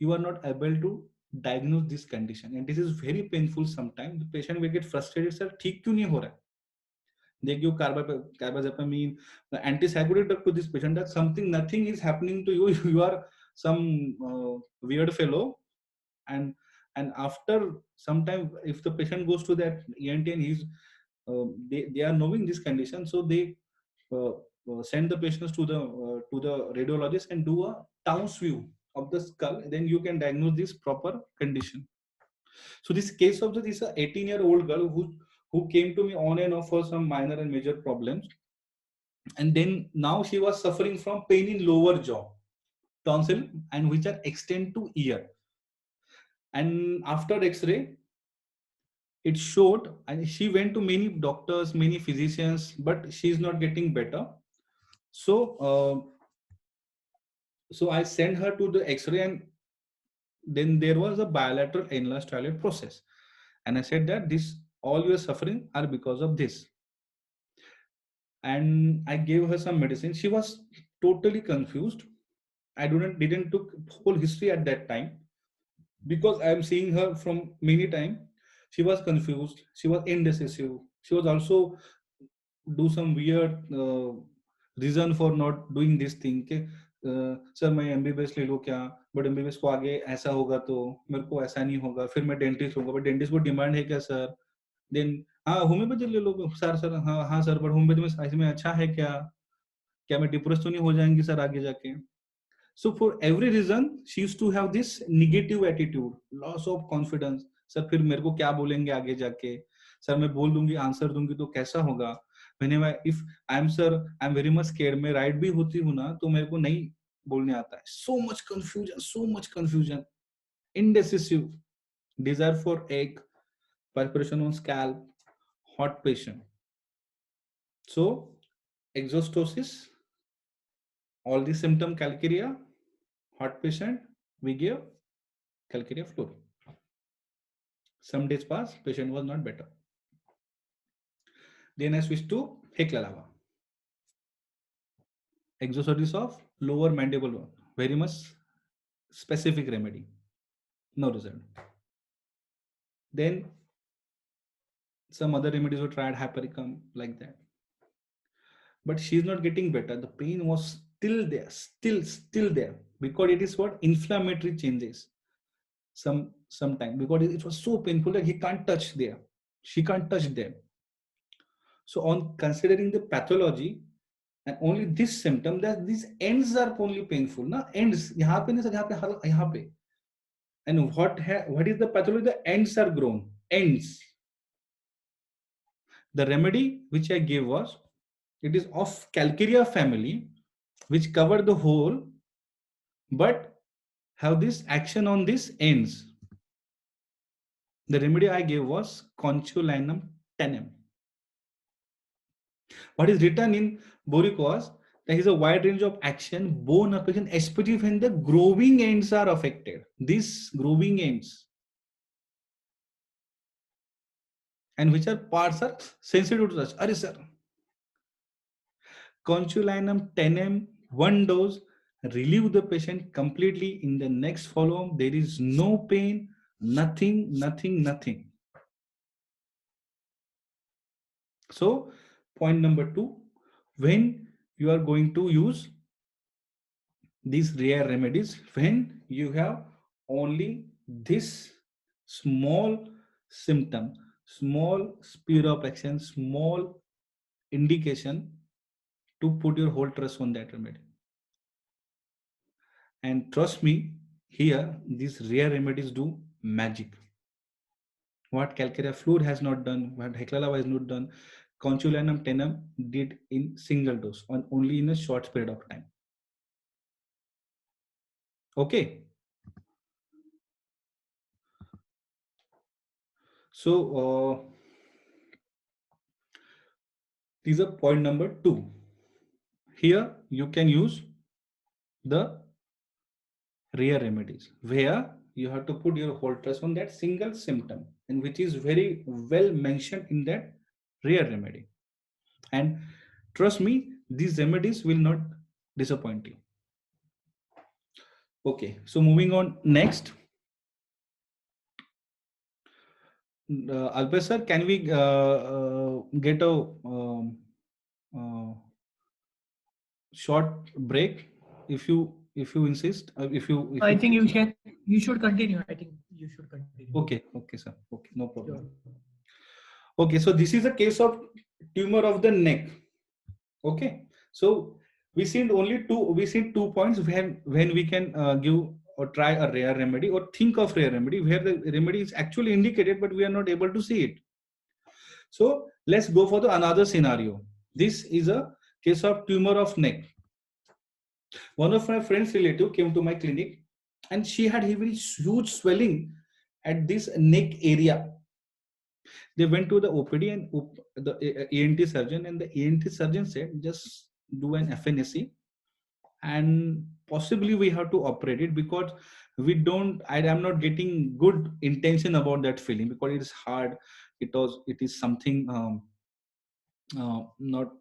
You are not able to diagnose this condition, and this is very painful. Sometimes the patient will get frustrated, sir ठीक क्यों नहीं हो रहा है. They give carbazepamine, the antipsychotic drug to this patient, that something, nothing is happening to you. You are some weird fellow. And after some time, if the patient goes to that ENT and they are knowing this condition, so they send the patients to the radiologist and do a Towns view of the skull. Then you can diagnose this proper condition. So this case of this 18-year-old girl who came to me on and off for some minor and major problems, and then now she was suffering from pain in lower jaw, tonsil, and which are extend to ear. And after X-ray, it showed, and she went to many doctors, many physicians, but she is not getting better. So I sent her to the X-ray, and then there was a bilateral enlarged styloid process. And I said that this all your suffering are because of this. And I gave her some medicine. She was totally confused. I didn't took whole history at that time because I am seeing her from many time. She was confused. She was indecisive. She was also do some weird reason for not doing this thing. के sir मैं MBBS ले लूँ क्या, but MBBS को आगे ऐसा होगा तो मेरे को ऐसा नहीं होगा, फिर मैं डेंटिस्ट होगा, बट डेंटिस्ट को डिमांड है क्या सर. देन हाँ होम्योपैथी ले लो सर हाँ हाँ सर, बट होम्योपैथी में इसमें अच्छा है क्या मैं डिप्रेस तो नहीं हो जाएंगी सर आगे जाके. So for every reason she used to have this negative attitude, loss of confidence. Sir फिर मेरे को क्या बोलेंगे आगे जाके, सर मैं बोल दूंगी आंसर दूंगी तो कैसा होगा. Whenever if I'm sir I'm very much scared, मैं राइट भी होती हूँ ना तो मेरे को नहीं बोलने आता है. So much confusion, indecisive, desire for egg, perspiration on scalp, hot patient. So exostosis, all the symptom calcaria, hot patient, we give calcaria fluid. Some days passed, patient was not better. Then I switched to Heklalava. Exostosis of lower mandible bone, very much specific remedy. No result. Then some other remedies were tried, hypericum, like that. But she is not getting better. The pain was still there, still there, because it is what inflammatory changes. Sometime because it was so painful that he can't touch there. She can't touch there. So on considering the pathology and only this symptom, that these ends are only painful. Na ends. यहाँ पे नहीं sir यहाँ पे. And what is the pathology? The ends are grown. Ends. The remedy which I gave was, it is of calcaria family, which cover the whole, but have this action on these ends. The remedy I gave was Conchulinum tenem. What is written in Boric was there is a wide range of action, bone affection, especially when the growing ends are affected. These growing ends and which are parts are sensitive to touch. Are sir, Conchulinum tenem, one dose, relieve the patient completely. In the next follow-up, there is no pain, nothing, nothing, nothing. So, point number 2, when you are going to use these rare remedies, when you have only this small symptom, small sphere of action, small indication to put your whole trust on that remedy. And trust me, here these rare remedies do magic. What calcarea fluid has not done, what heclalava has not done, conchulinum tenem did in single dose, on only in a short period of time. Okay. So these are point number 2. Here you can use the rare remedies where you have to put your whole trust on that single symptom, and which is very well mentioned in that rare remedy. And trust me, these remedies will not disappoint you. Okay, so moving on next. Alpesh sir, can we get a uh, short break if you insist? If I you think you should continue. I think you should continue. Okay sir, okay, no problem. Sure. Okay, so this is a case of tumor of the neck. Okay, so we seen 2 points when we can give or try a rare remedy or think of rare remedy where the remedy is actually indicated but we are not able to see it. So let's go for the another scenario. This is a case of tumor of neck. One of my friends' relative came to my clinic and she had a very huge swelling at this neck area. They went to the OPD and the ENT surgeon, and the ENT surgeon said, just do an FNAC and possibly we have to operate it because I am not getting good intention about that feeling because it is hard. It is something not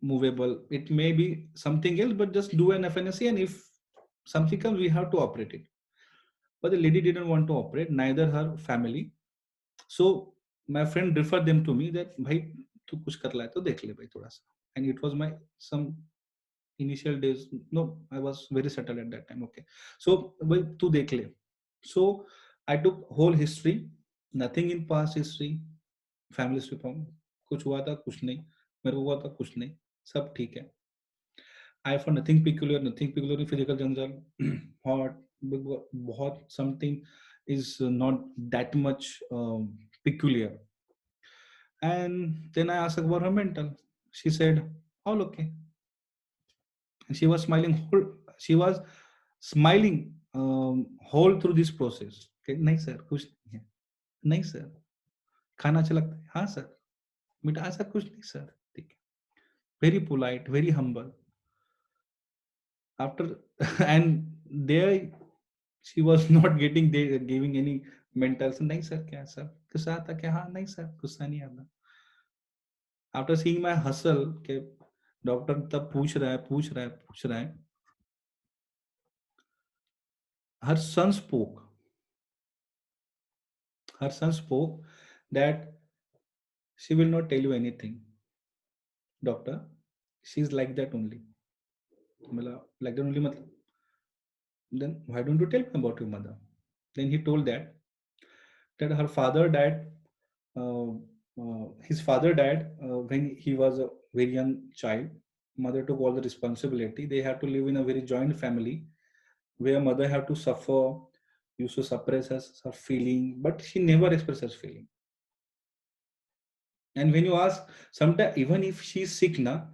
movable. It may be something else, but just do an FNAC, and if something comes, we have to operate it. But the lady didn't want to operate, neither her family. So my friend referred them to me that भाई तू कुछ कर ला है तो देख ले भाई थोड़ा सा. And it was my some initial days. No, I was very settled at that time. Okay, so भाई तू देख ले. So I took whole history, nothing in past history, family history from कुछ हुआ था कुछ नहीं, मेरे को हुआ था कुछ नहीं, सब ठीक है. I found nothing peculiar in physical general. Hot, बहुत something is not that much peculiar. And then I asked about her mental. She said, all okay. And she was smiling whole through this process. Okay, नहीं sir, कुछ नहीं है. नहीं sir, खाना अच्छा लगता है. हाँ sir, बेटा ऐसा कुछ नहीं sir. ठीक है. Very polite, very humble. After and there she was not giving any mental. नहीं sir, क्या sir, गुस्सा आता क्या? हाँ नहीं sir, गुस्सा नहीं आता. After seeing my hustle, के डॉक्टर तब पूछ रहा है. Her son spoke that she will not tell you anything, doctor. She's like that only. Like that only. Then why don't you tell me about your mother? Then he told that her father died. His father died when he was a very young child. Mother took all the responsibility. They had to live in a very joint family where mother had to suffer, used to suppress her feeling, but she never expressed her feeling. And when you ask, sometimes even if she is sick now,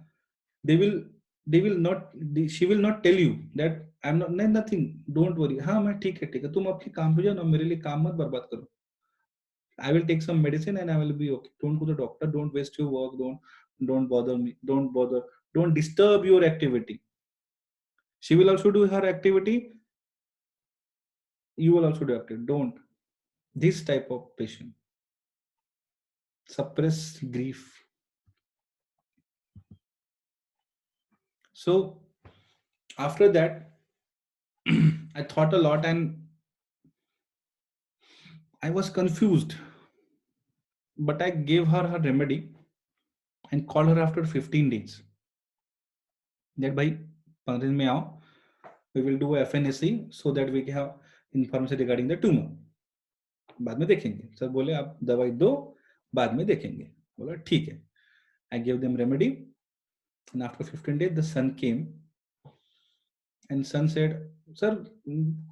she will not tell you that I'm not nothing, don't worry. हाँ मैं ठीक है तुम अपने काम पे जाओ ना, मेरे लिए काम मत बर्बाद करो. I will take some medicine and I will be okay. Don't go to the doctor. Don't waste your work. Don't bother me. Don't bother. Don't disturb your activity. She will also do her activity. You will also do activity. Don't. This type of patient suppress grief. So after that, I thought a lot and I was confused. But I gave her her remedy and called her after 15 days. That by 15 दिन में आओ, we will do FNAC so that we have information regarding the tumor. बाद में देखेंगे. Sir बोले आप दवाई दो, बाद में देखेंगे. बोला ठीक है. I gave them remedy and after 15 days the son came and son said, sir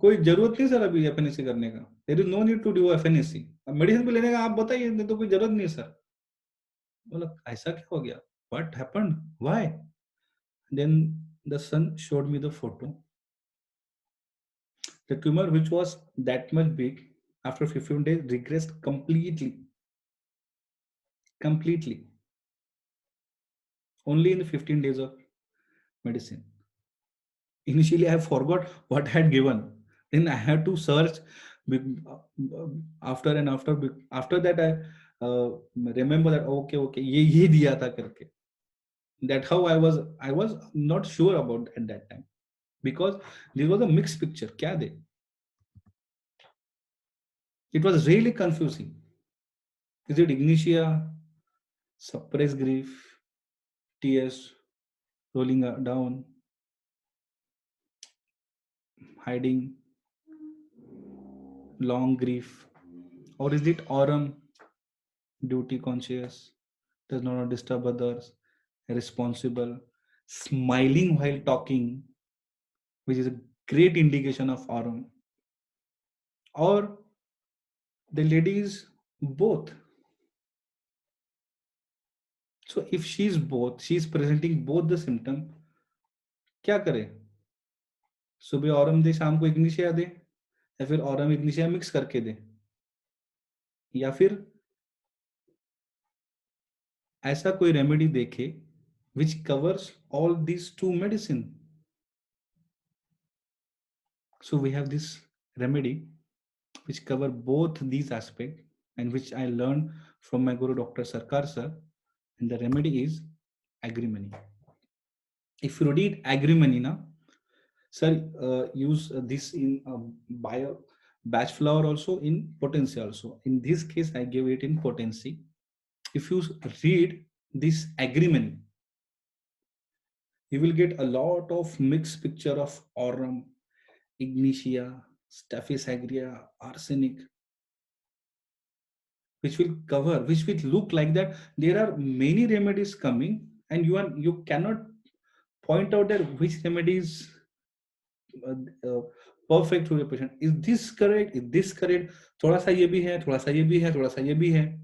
कोई जरूरत नहीं सर अभी FNAC करने का. There is no need to do FNAC. अब मेडिसिन भी लेने का आप बताइए, नहीं तो कोई जरूरत नहीं सर. बोला ऐसा क्या हो गया? What happened? Why? Then the son showed me the photo. The tumor, which was that much big, after 15 days regressed completely. Completely. Only in the 15 days of medicine. Initially, I forgot what I had given. Then I had to search after and after. After that, I remember that okay, ये दिया था करके. That how I was not sure about at that time because this was a mixed picture. क्या दे? It was really confusing. Is it ignitia, suppressed grief, tears rolling down, hiding, long grief? Or is it aurum, duty conscious, does not disturb others, responsible, smiling while talking, which is a great indication of aurum? Or the lady is both. So if she is both, she is presenting both the symptom, क्या करे? सुबह Aurum दे, शाम को Ignatia दे, या फिर Aurum Ignatia mix करके दे, या फिर ऐसा कोई रेमेडी देखे which covers all these two medicine. So we have this remedy which cover both these aspects and which I learned from my guru Dr. Sarkar sir, and the remedy is agrimony. If you read agrimony na, sir, use this in bio batch flower also, in potency also. In this case I gave it in potency. If you read this agrimony, you will get a lot of mixed picture of aurum, ignitia, Staphylococcus aureus, arsenic, which will cover, which will look like that. There are many remedies coming, and you cannot point out that which remedy is perfect to your patient. Is this correct? Is this correct? थोड़ा सा ये भी है, थोड़ा सा ये भी है, थोड़ा सा ये भी है.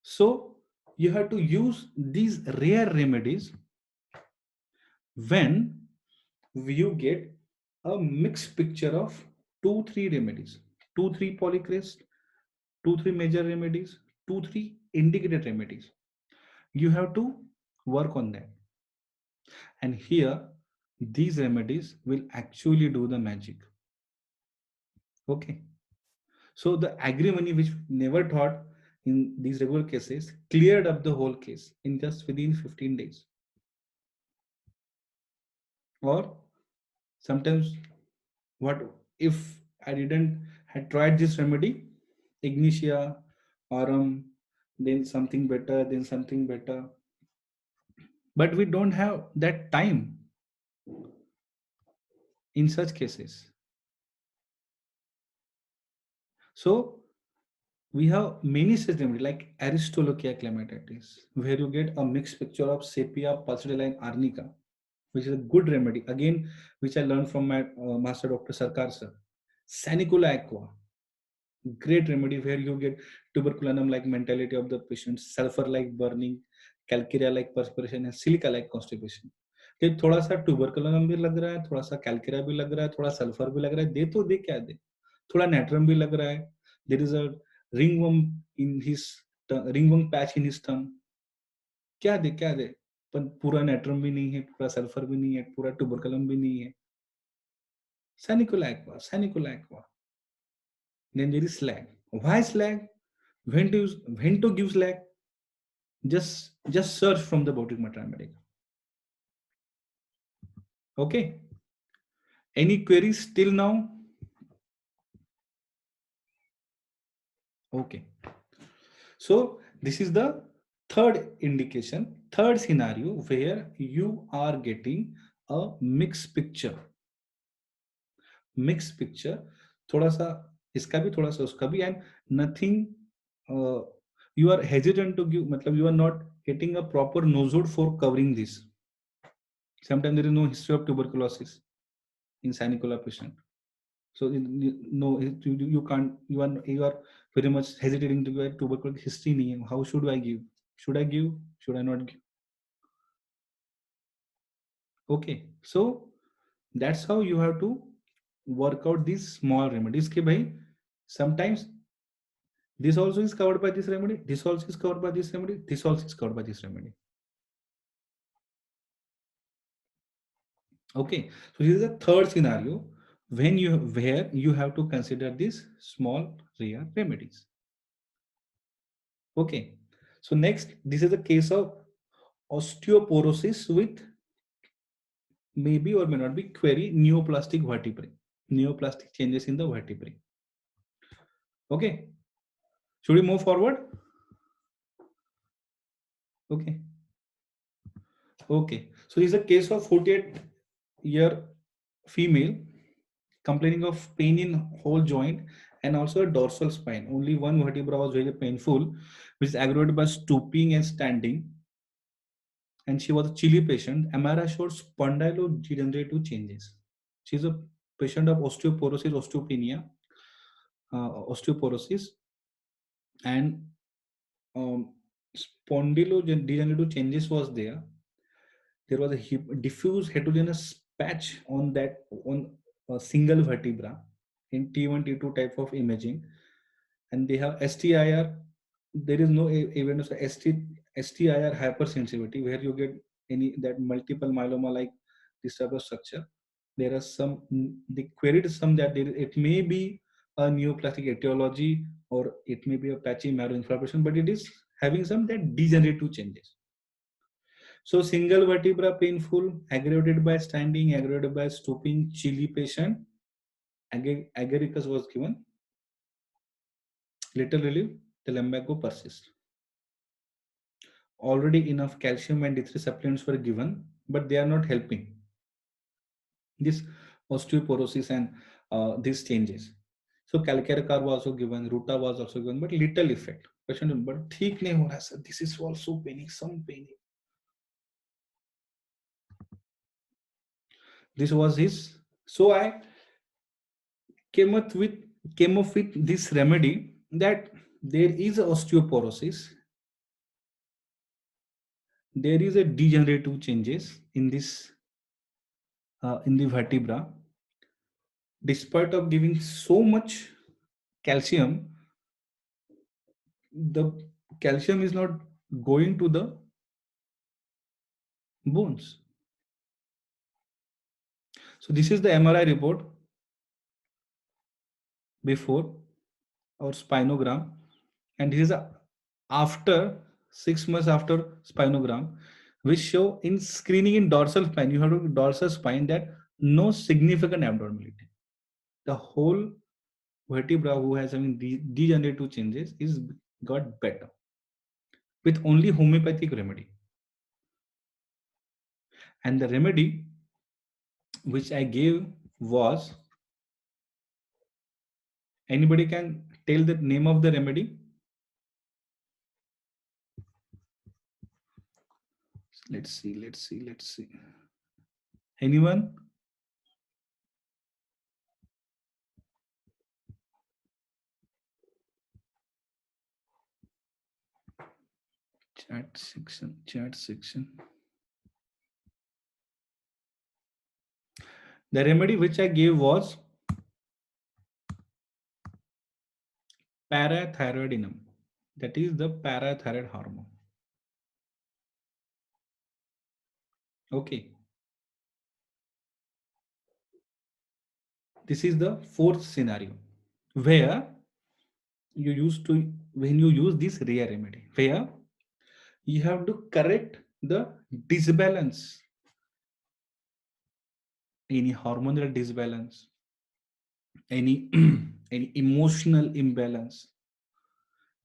So you have to use these rare remedies when you get a mixed picture of 2-3 remedies, 2-3 Polychrest, 2-3 major remedies, 2-3 indicated remedies. You have to work on that. And here, these remedies will actually do the magic. Okay. So the agrimony, which never thought in these regular cases, cleared up the whole case in just within 15 days. Or sometimes, what if I didn't had tried this remedy, ignitia, aurum, then something better, then something better. But we don't have that time in such cases. So we have many such remedies like Aristolochia clematitis, where you get a mixed picture of sepia, pulsatile, and arnica, which is a good remedy. Again, which I learned from my master Dr. Sarkar sir. Sanicula aqua, great remedy where you get tuberculinum like mentality of the patient, sulfur like burning, calcarea like perspiration, and silica like constipation. कि थोड़ा सा tuberculum भी लग रहा है, थोड़ा सा calcarea भी लग रहा है, थोड़ा सल्फर भी लग रहा है, दे तो दे क्या दे. थोड़ा नेट्रम भी लग रहा है, there is a ringworm in his ringworm patch in his tongue, क्या दे, पर पूरा नेट्रम भी नहीं है, पूरा सल्फर भी नहीं है, पूरा ट्यूबरकुलम भी नहीं है, sanicula aqua, sanicula aqua. Then there is slag. Why slag? When to give slag? Just search from the Boutique Mathematics. Okay. Any queries till now? Okay. So this is the third indication, third scenario where you are getting a mixed picture. Mixed picture. थोड़ा सा इसका भी थोड़ा सा उसका भी, and nothing. You are hesitant to give. मतलब you are not getting a proper nosode for covering this. Sometimes there is no history of tuberculosis in Sanicola patient. So no, you can't. You are very much hesitating to give tuberculosis history. नहीं है. How should I give? Should I give? Should I not give? Okay. So that's how you have to work out these small remedies. के भाई, sometimes this also is covered by this remedy. This also is covered by this remedy. This also is covered by this remedy. Okay. So this is a third scenario where you have to consider these small rare remedies. Okay. So next, this is a case of osteoporosis with maybe or may not be query neoplastic vertebrae. Neoplastic changes in the vertebrae. Okay. Should we move forward? Okay. Okay. So this is a case of 48-year female complaining of pain in whole joint and also a dorsal spine. Only one vertebra was very painful, which is aggravated by stooping and standing. And she was a chilly patient. MRI showed spondylodegenerative changes. She's a patient of osteoporosis, osteopenia, osteoporosis, and spondylodegenerative changes was there. There was a diffuse heterogeneous patch on a single vertebra in T1, T2 type of imaging, and they have STIR. There is no evidence of STIR hypersensitivity where you get any that multiple myeloma like this type of structure. There are some, they queried some that it may be a neoplastic etiology or it may be a patchy marrow inflammation, but it is having some that degenerative changes. So single vertebra painful, aggravated by standing, aggravated by stooping, chilly patient. Agaricus was given. Little relief, the lumbago persists. Already enough calcium and D3 supplements were given, but they are not helping this osteoporosis and these changes. So calcare was also given, ruta was also given, but little effect. Patient, but ठीक नहीं हो रहा sir. This is also paining, some paining. This was his. So I came up with this remedy that there is osteoporosis, there is a degenerative changes in this in the vertebra. Despite of giving so much calcium, the calcium is not going to the bones. So this is the MRI report before or spinogram, and this is after 6 months after spinogram, which show in screening in dorsal spine, you have to dorsal spine that no significant abnormality. The whole vertebra who has having degenerative changes is got better with only homeopathic remedy. And the remedy which I gave was, anybody can tell the name of the remedy? Let's see. Anyone? Chat section. The remedy which I gave was parathyroidinum. That is the parathyroid hormone. Okay. This is the fourth scenario where you used to when you use this rare remedy, where you have to correct the disbalance, any hormonal disbalance, any any emotional imbalance,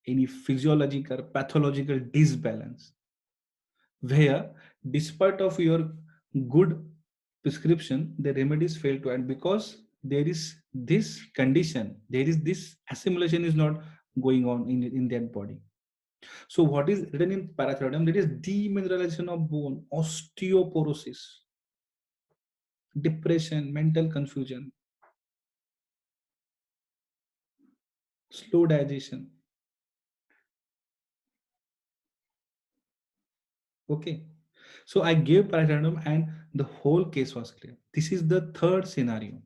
any physiological pathological disbalance, where despite of your good prescription the remedies fail to act because there is this condition, there is this assimilation is not going on in that body. So what is written in parathyroidum? That is demineralization of bone, osteoporosis, depression, mental confusion, slow digestion. Okay. So I gave parathyroidum and the whole case was clear. This is the third scenario.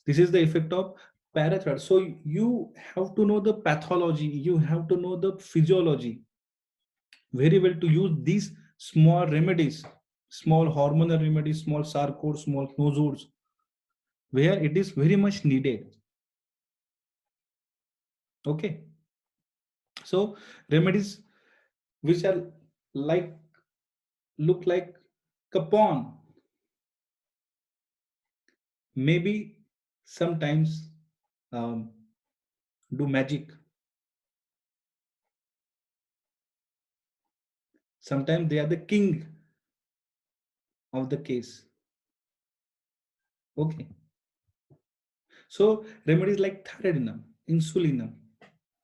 This is the effect of parathyroid. So you have to know the pathology, you have to know the physiology very well to use these small remedies, small hormonal remedies, small sarcodes, small nodules, where it is very much needed. Okay. So remedies which are like look like capon, maybe sometimes um, do magic. Sometimes they are the king of the case. Okay. So remedies like thyroidinum, insulinum,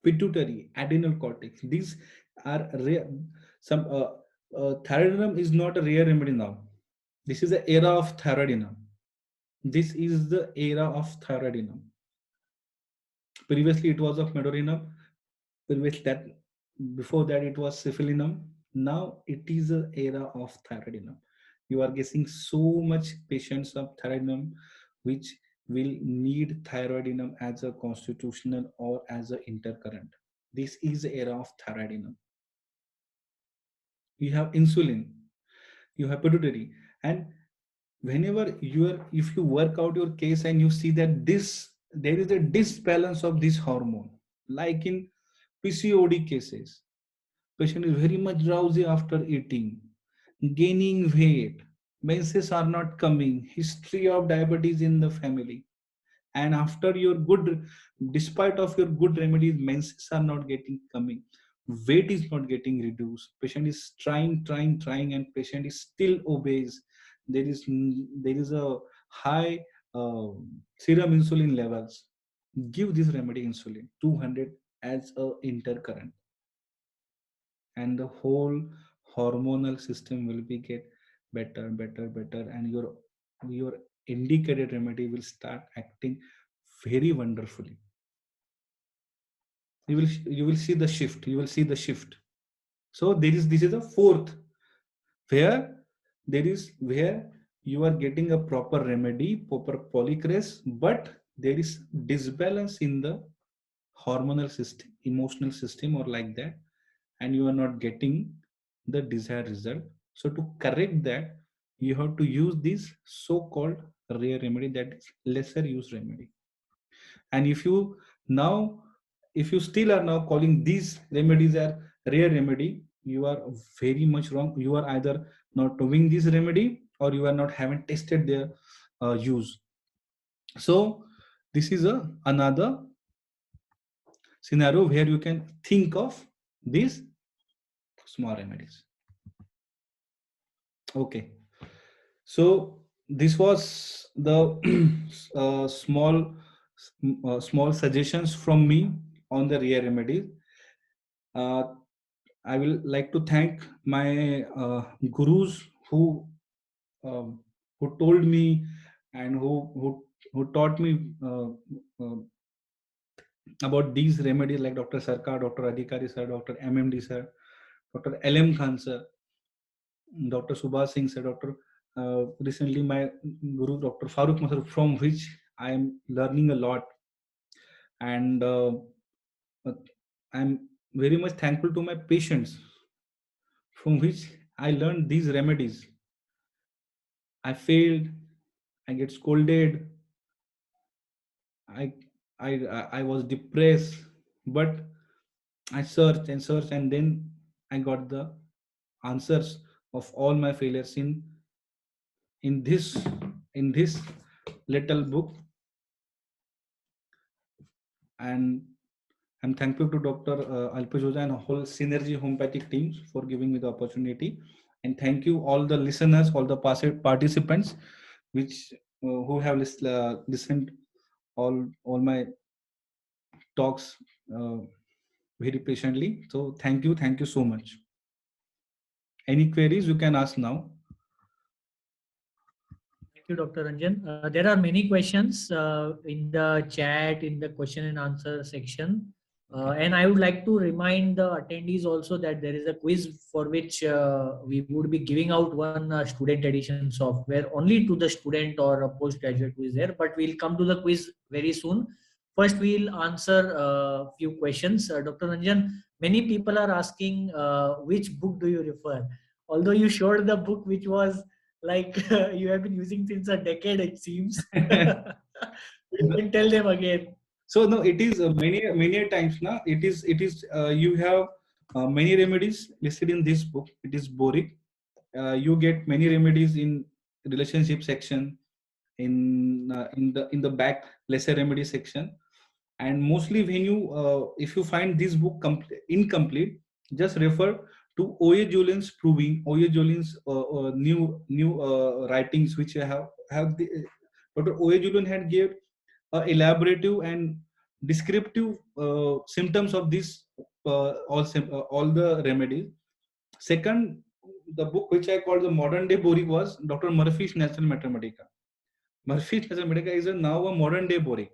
pituitary, adrenal cortex, these are rare. Some thyroidinum is not a rare remedy now. This is the era of thyroidinum. This is the era of thyroidinum. Previously, it was of medorinum. Previous that before that it was syphilinum. Now it is an era of thyroidinum. You are getting so much patients of thyroidinum which will need thyroidinum as a constitutional or as a intercurrent. This is the era of thyroidinum. You have insulin, you have pituitary, and whenever you are if you work out your case and you see that this there is a disbalance of this hormone, like in PCOD cases, patient is very much drowsy after eating, gaining weight, menses are not coming, history of diabetes in the family, and after your good despite of your good remedies menses are not getting coming, weight is not getting reduced, patient is trying and patient is still obese, there is a high uh, serum insulin levels, give this remedy insulin 200 as a intercurrent, and the whole hormonal system will be get better, and your indicated remedy will start acting very wonderfully. You will see the shift, you will see the shift. So there is this is a fourth where there is where you are getting a proper remedy, proper polychrest, but there is disbalance in the hormonal system, emotional system, or like that, and you are not getting the desired result. So to correct that, you have to use this so-called rare remedy, that is lesser use remedy. And now if you still are now calling these remedies are rare remedy, you are very much wrong. You are either not knowing this remedy or you are not haven't tested their use. So this is a another scenario where you can think of these small remedies. Okay, so this was the small suggestions from me on the rare remedies. uh, I will like to thank my gurus um, who told me and who taught me uh, about these remedies, like Dr. Sarkar, Dr. Adhikari sir, Dr. MMD sir, Dr. LM Khan sir, Dr. Subhash Singh sir, Dr. Recently my guru Dr. Farooq Masar, from which I am learning a lot. And uh, I'm very much thankful to my patients from which I learned these remedies. I failed, I get scolded, I I was depressed, but I searched and then I got the answers of all my failures in this in this little book. And I'm thankful to Dr. Alpesh Oza and whole Synergy Homeopathic teams for giving me the opportunity. And thank you all the listeners, all the participants, which who have listened all my talks uh, very patiently. So thank you so much. Any queries you can ask now. Thank you, Dr. Ranjan. There are many questions in the chat, in the question and answer section. Okay. And I would like to remind the attendees also that there is a quiz for which we would be giving out one student edition software only to the student or a postgraduate who is there. But we'll come to the quiz very soon. First, we'll answer a few questions. Dr. Ranjan, many people are asking which book do you refer? Although you showed the book which was like you have been using since a decade, it seems. You can tell them again. So no, it is many a times now. It is you have many remedies listed in this book. It is boric. You get many remedies in relationship section, in the back lesser remedy section. And mostly when you if you find this book incomplete, just refer to O.A. Julian's proving, O.A. Julian's new writings which have the Dr. O.A. Julian had gave elaborative and descriptive symptoms of this all the remedies. Second, the book which I called the modern day boric was Dr. Murphy's Natural Mathematica. Murphy's Natural Mathematica is now a modern day boric.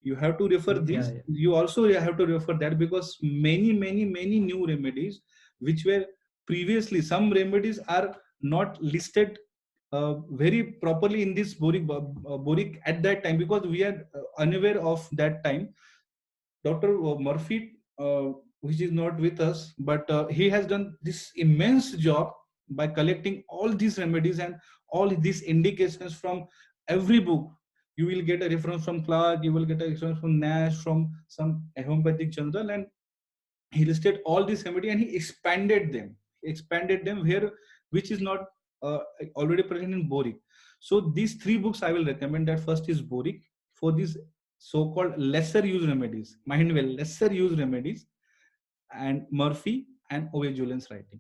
You have to refer Yeah, this. yeah. You also have to refer that, because many new remedies which were previously, some remedies are not listed very properly in this boric at that time, because we are unaware of that time. Dr. Murphy, which is not with us, but he has done this immense job by collecting all these remedies and all these indications from every book. You will get a reference from Clark, you will get a reference from Nash, from some homeopathic journal, and he listed all these remedy and he expanded them where, which is not uh, already present in boric. So these three books I will recommend. That first is boric for these so-called lesser use remedies, mind well, lesser use remedies, and Murphy and O.A. Julian's writing.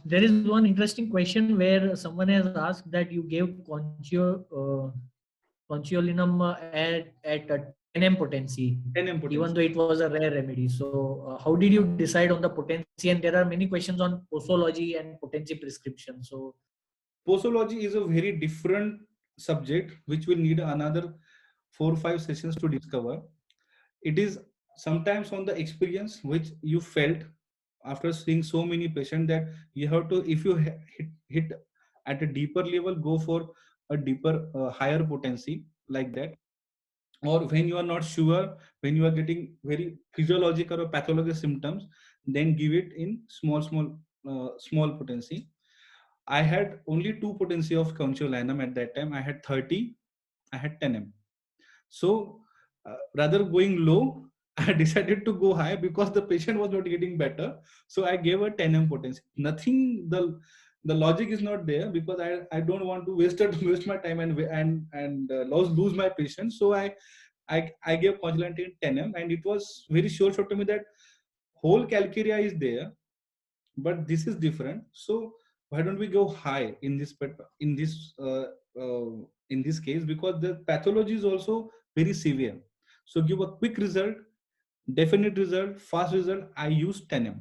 There is one interesting question where someone has asked that you gave conchiolinum at 10 potency, 10 even potency. though it was a rare remedy. So, how did you decide on the potency? And there are many questions on posology and potency prescription. So, Posology is a very different subject which will need another 4 or 5 sessions to discover. It is sometimes on the experience which you felt after seeing so many patients, that you have to, if you hit at a deeper level, go for a deeper higher potency, like that. Or when you are not sure, when you are getting very physiological or pathological symptoms, then give it in small potency. I had only two potency of concholinum at that time. I had 30, I had 10 m. So rather going low, I decided to go high because the patient was not getting better. So I gave a 10 m potency. Nothing, the logic is not there, because I don't want to waste my time and lose my patient. So I gave conjulant in 10 m, and it was very sure to me that whole calcarea is there, but this is different. So why don't we go high in this in this uh, in this case, because the pathology is also very severe. So give a quick result, definite result, fast result. I use 10 m.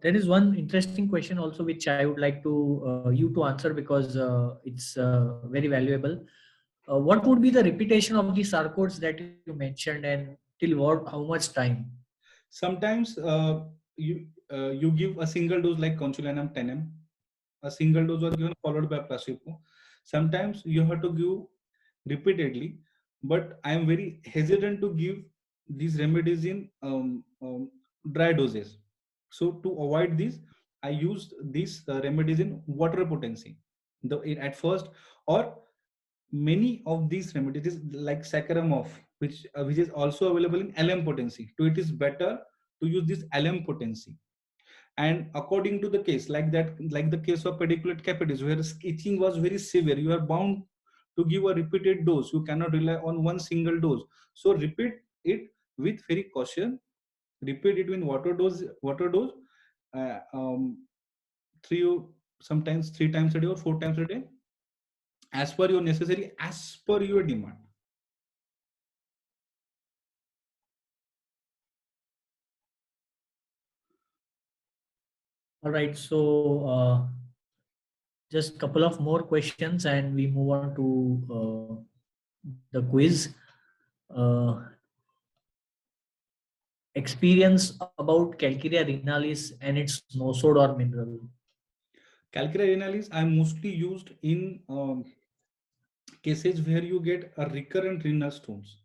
there is one interesting question also which I would like to you to answer because it's very valuable. What would be the repetition of the sarcodes that you mentioned, and till what, how much time? Sometimes you give a single dose like consulinum 10 m. a single dose was given followed by placebo. Sometimes you have to give repeatedly, but I am very hesitant to give these remedies in dry doses. So to avoid this, I used these remedies in water potency. At first, or many of these remedies like saccharomoff, which is also available in LM potency. So it is better to use this LM potency. And according to the case, like the case of Pediculous Capitis, where itching was very severe, you are bound to give a repeated dose. You cannot rely on one single dose. So repeat it with very caution. Repeat it in water dose, uh, um, three sometimes 3 times a day or 4 times a day, as per your necessary, as per your demand. All right. So just couple of more questions, and we move on to the quiz. Uh, Experience about Calcarea renalis and its nosode or mineral. Calcarea renalis I mostly used in cases where you get a recurrent renal stones,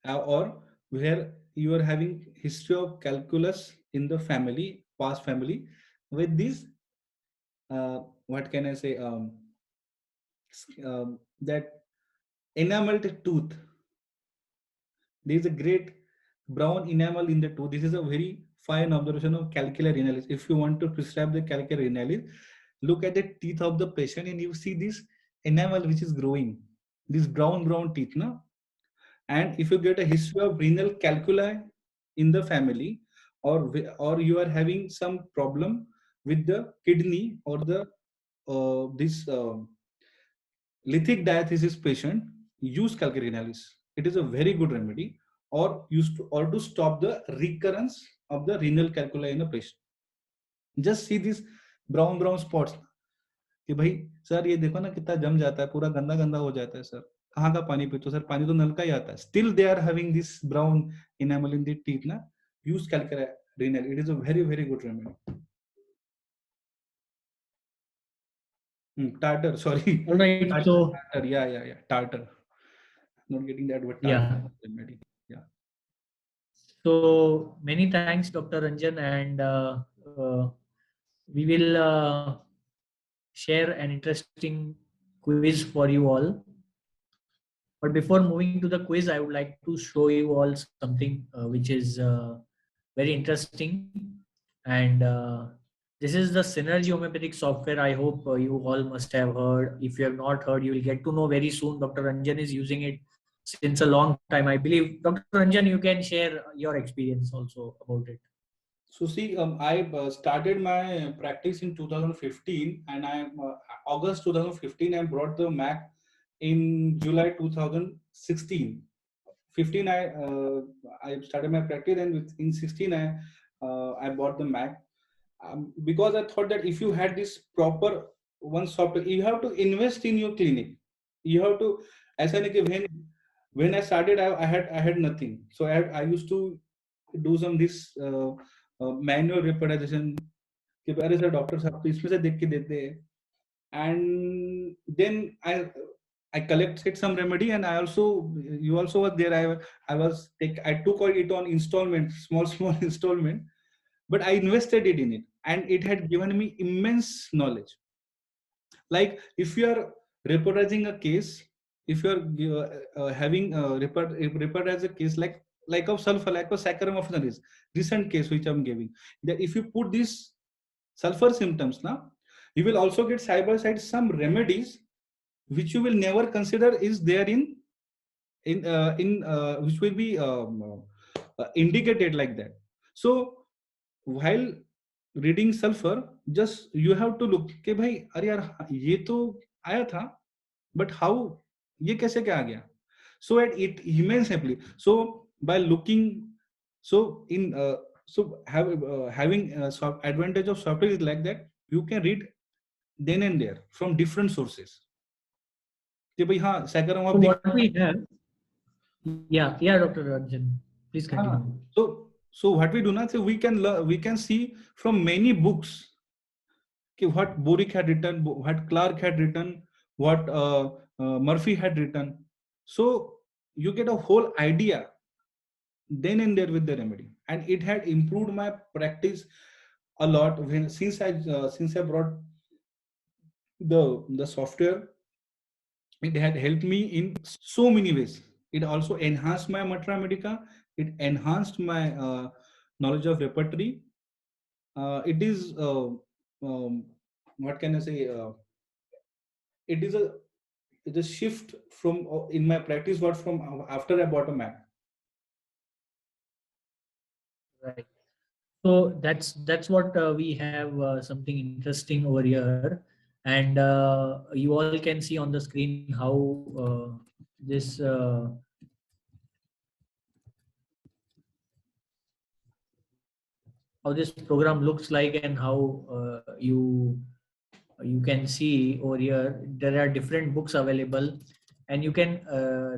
or where you are having history of calculus in the family, past family, with this what can I say, that enameled tooth. There is a great brown enamel in the tooth. This is a very fine observation of calcula renalis. If you want to prescribe the calcula renalis, look at the teeth of the patient and you see this enamel which is growing, this brown teeth, no? And if you get a history of renal calculi in the family, or you are having some problem with the kidney or the this lithic diathesis patient, use calcarinalis. It is a very good remedy, or to stop the recurrence of the renal calculi in a patient. Just see these brown spots कि भाई sir ये देखो ना कितना जम जाता है, पूरा गंदा गंदा हो जाता है सर, कहाँ का पानी पीते हो सर, पानी तो नल का ही आता है, still they are having this brown enamel in the teeth ना, use calcarenal. It is a very good remedy. Tartar, sorry. All right. So Tartar, yeah, tartar. Not getting that word, tartar yeah. remedy. Yeah. So many thanks, Dr. Ranjan, and we will share an interesting quiz for you all. But before moving to the quiz, I would like to show you all something which is very interesting. And this is the Synergy Homeopathic software. I hope you all must have heard. If you have not heard, you will get to know very soon. Dr. Ranjan is using it since a long time. I believe, Dr. Ranjan, you can share your experience also about it. So see, I started my practice in 2015, and August 2015 I brought the Mac in July 2016. 15 I started my practice, and in 16 I bought the Mac, because I thought that if you had this proper one software, you have to invest in your clinic. You have to, as when I started, I had nothing, so I used to do some this manual reproduction कि अरे sir doctor साहब तो इसमें से देख के देते हैं, and then I collected some remedy, and you also were there. I took it on installment, small installment, but I invested it in it, and it had given me immense knowledge. Like if you are reporting a case, if you are having report as a case like of sulfur, like of saccharum of this recent case which I'm giving, that if you put these sulfur symptoms now, you will also get side by side some remedies which you will never consider is there in which will be indicated like that. So while reading sulfur, just you have to look कि भाई अरे यार ये तो आया था, but how, ये कैसे क्या आ गया? So it remains simply. So by looking, so in having advantage of software is like that, you can read then and there from different sources. कि भाई हाँ saccharum So of the, what we have, yeah, Dr. Ranjan, please continue. so what we do now, so we can see from many books what Boric had written, what Clark had written, what Murphy had written. So you get a whole idea then and there with the remedy, and it had improved my practice a lot when since I brought the software. It had helped me in so many ways. It also enhanced my matra medica. It enhanced my knowledge of repertory. It is what can I say? It is a shift from in my practice. What from after I bought a Mac. Right. So that's what we have something interesting over here, and you all can see on the screen how this how this program looks like, and how you can see over here there are different books available, and you can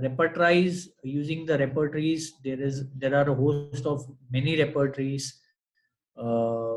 repertorize using the repertories. There are a host of many repertories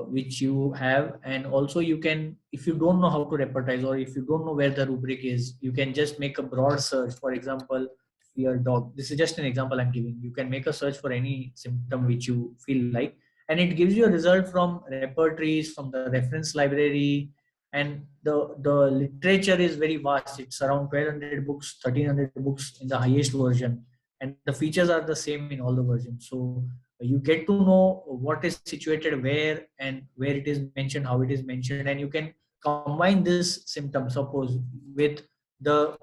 which you have, and also you can, if you don't know how to repertorize, or if you don't know where the rubric is, you can just make a broad search. For example, fear dog, this is just an example I'm giving. You can make a search for any symptom which you feel like, and it gives you a result from repertories, from the reference library. And the literature is very vast. It's around 1200 books, 1300 books in the highest version, and the features are the same in all the versions. So you get to know what is situated where, and where it is mentioned, how it is mentioned, and you can combine this symptom, suppose, with the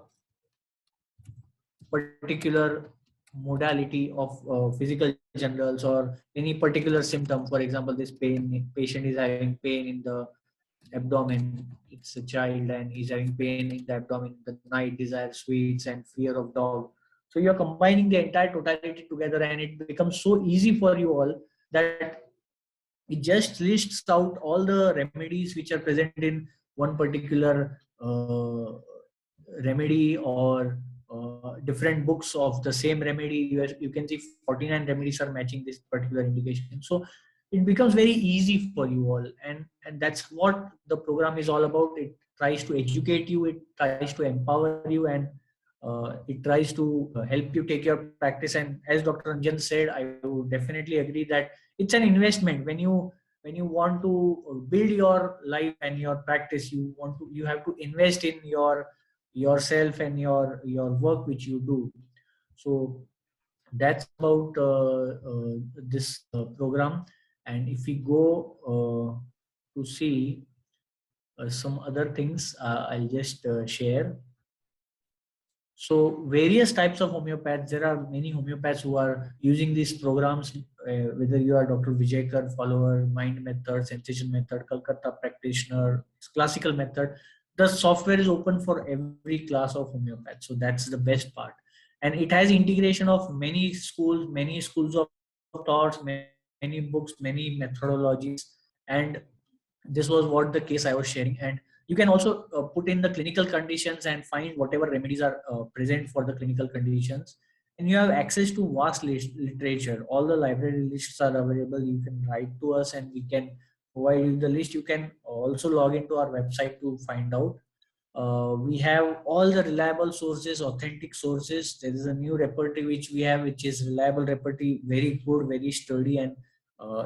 particular modality of physical generals, or any particular symptom. For example, this patient is having pain in the abdomen. It's a child and he's having pain in the abdomen, the night desire sweets and fear of dog. So you're combining the entire totality together, and it becomes so easy for you all that it just lists out all the remedies which are present in one particular remedy, or different books of the same remedy. You can see 49 remedies are matching this particular indication. So it becomes very easy for you all, and that's what the program is all about. It tries to educate you, it tries to empower you, and it tries to help you take your practice. And as Dr. Ranjan said, I would definitely agree that it's an investment. When you want to build your life and your practice, you have to invest in yourself and your work which you do. So that's about this program. And if we go to see some other things, I'll just share. So various types of homeopaths. There are many homeopaths who are using these programs. Whether you are Dr. Vijayakar follower, mind method, sensation method, Calcutta practitioner, classical method, the software is open for every class of homeopath. So that's the best part. And it has integration of many schools of thoughts, many books, many methodologies. And this was what the case I was sharing. And you can also put in the clinical conditions and find whatever remedies are present for the clinical conditions. And you have access to vast literature. All the library lists are available. You can write to us and we can provide you the list. You can also log into our website to find out. We have all the reliable sources, authentic sources. There is a new repertory which we have, which is reliable repertory, very good, very sturdy, and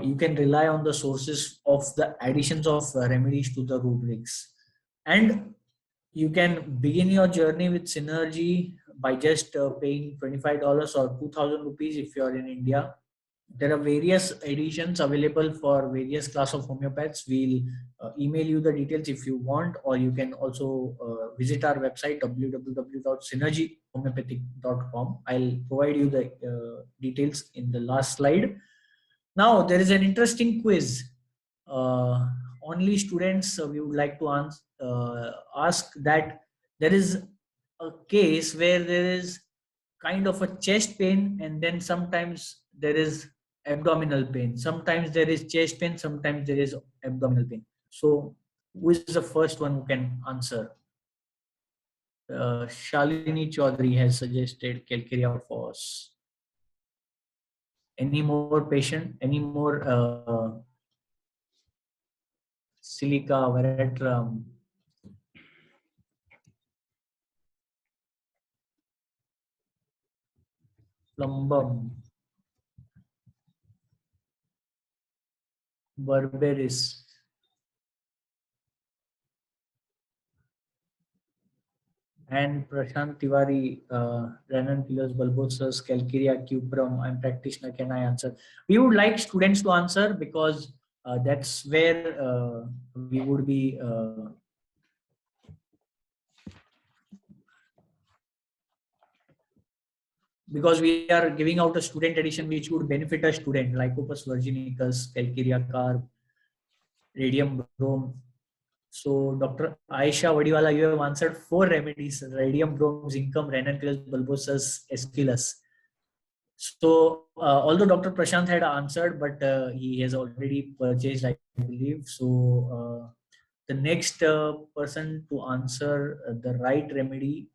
you can rely on the sources of the additions of remedies to the rubrics. And you can begin your journey with Synergy by just paying $25 or 2000 rupees if you are in India. There are various editions available for various class of homeopaths. We'll email you the details if you want, or you can also visit our website www.synergyhomeopathic.com. I'll provide you the details in the last slide. Now there is an interesting quiz. Only students we would like to ask that. There is a case where there is kind of a chest pain, and then sometimes there is abdominal pain. Sometimes there is chest pain, sometimes there is abdominal pain. So who is the first one who can answer? Shalini Chaudhary has suggested calcarea phos. Any more patient? Any more Silica, veratrum, plumbum, berberis, and Prashant Tiwari, Ranunculus bulbosus, Calcarea cuprum. I'm practitioner. Can I answer? We would like students to answer because that's where we would be. Because we are giving out a student edition which would benefit a student, Lycopus virginicus, Calcarea carp, Radium brome. So, Dr. Aisha Vadiwala, you have answered 4 remedies: Radium brome, Zincum, Ranunculus bulbosus, Aeschylus. So, although Dr. Prashant had answered, but he has already purchased, I believe. So, the next person to answer the right remedy,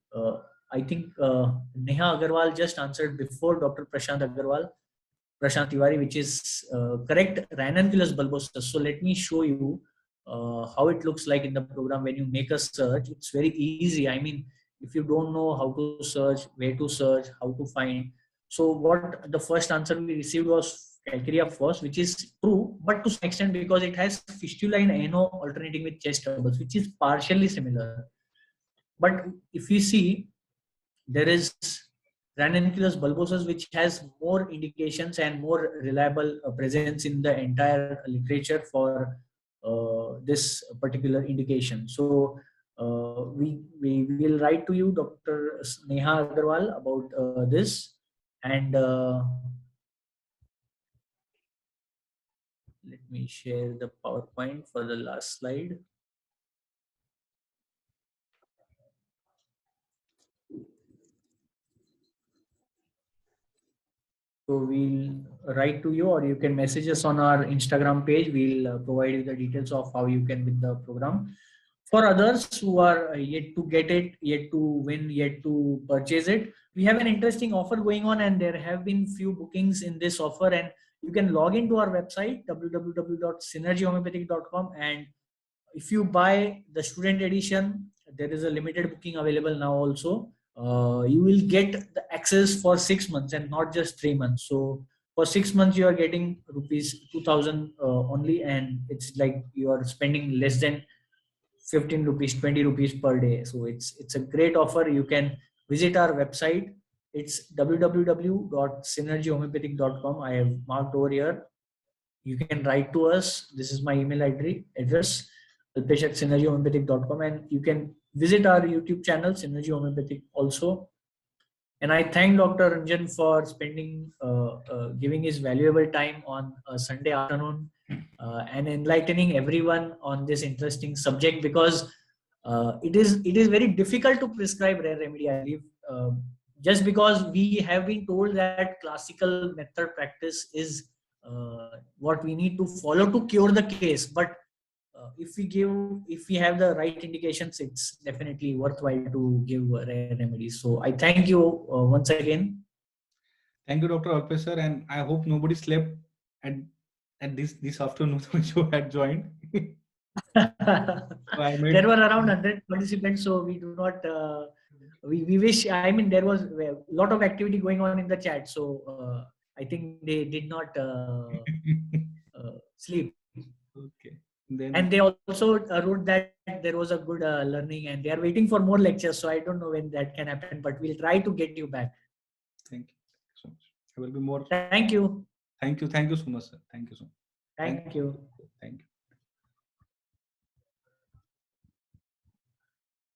I think Neha Agarwal just answered before Dr. Prashant Agarwal, Prashant Tiwari, which is correct, Ranunculus bulbosus. So, let me show you how it looks like in the program when you make a search. It's very easy. I mean, if you don't know how to search, where to search, how to find. So what the first answer we received was Calcarea first, which is true, but to some extent because it has fistula in ano alternating with chest troubles, which is partially similar. But if you see, there is ranunculus bulbosus, which has more indications and more reliable presence in the entire literature for this particular indication. So we will write to you, Dr. Neha Agarwal, about this. And let me share the PowerPoint for the last slide. So we'll write to you, or you can message us on our Instagram page. We'll provide you the details of how you can win the program. For others who are yet to get it, yet to win, yet to purchase it, we have an interesting offer going on, and there have been few bookings in this offer. And you can log into our website www.synergyhomeopathic.com, and if you buy the student edition, there is a limited booking available now also. You will get the access for 6 months and not just 3 months. So for 6 months you are getting rupees 2000 only, and it's like you are spending less than 15 rupees, 20 rupees per day. So it's a great offer. You can visit our website. It's www.synergyhomeopathic.com. I have marked over here. You can write to us. This is my email address, alpesh@synergyhomeopathic.com, and you can visit our YouTube channel, Synergy Homeopathic, also. And I thank Dr. Ranjan for giving his valuable time on a Sunday afternoon and enlightening everyone on this interesting subject, because it is very difficult to prescribe rare remedy, I believe, just because we have been told that classical method practice is what we need to follow to cure the case. But if we have the right indications, it's definitely worthwhile to give rare remedies. So I thank you once again. Thank you, Dr. Alpesh sir, and I hope nobody slept at this afternoon which you had joined. There were around 100 participants, so we do not. We wish. I mean, there was a lot of activity going on in the chat, so I think they did not sleep. Okay. Then, and they also wrote that there was a good learning, and they are waiting for more lectures. So I don't know when that can happen, but we'll try to get you back. thank you so much. I will be more. Thank you. Thank you so much, sir. Thank you so much. Thank you. Thank you.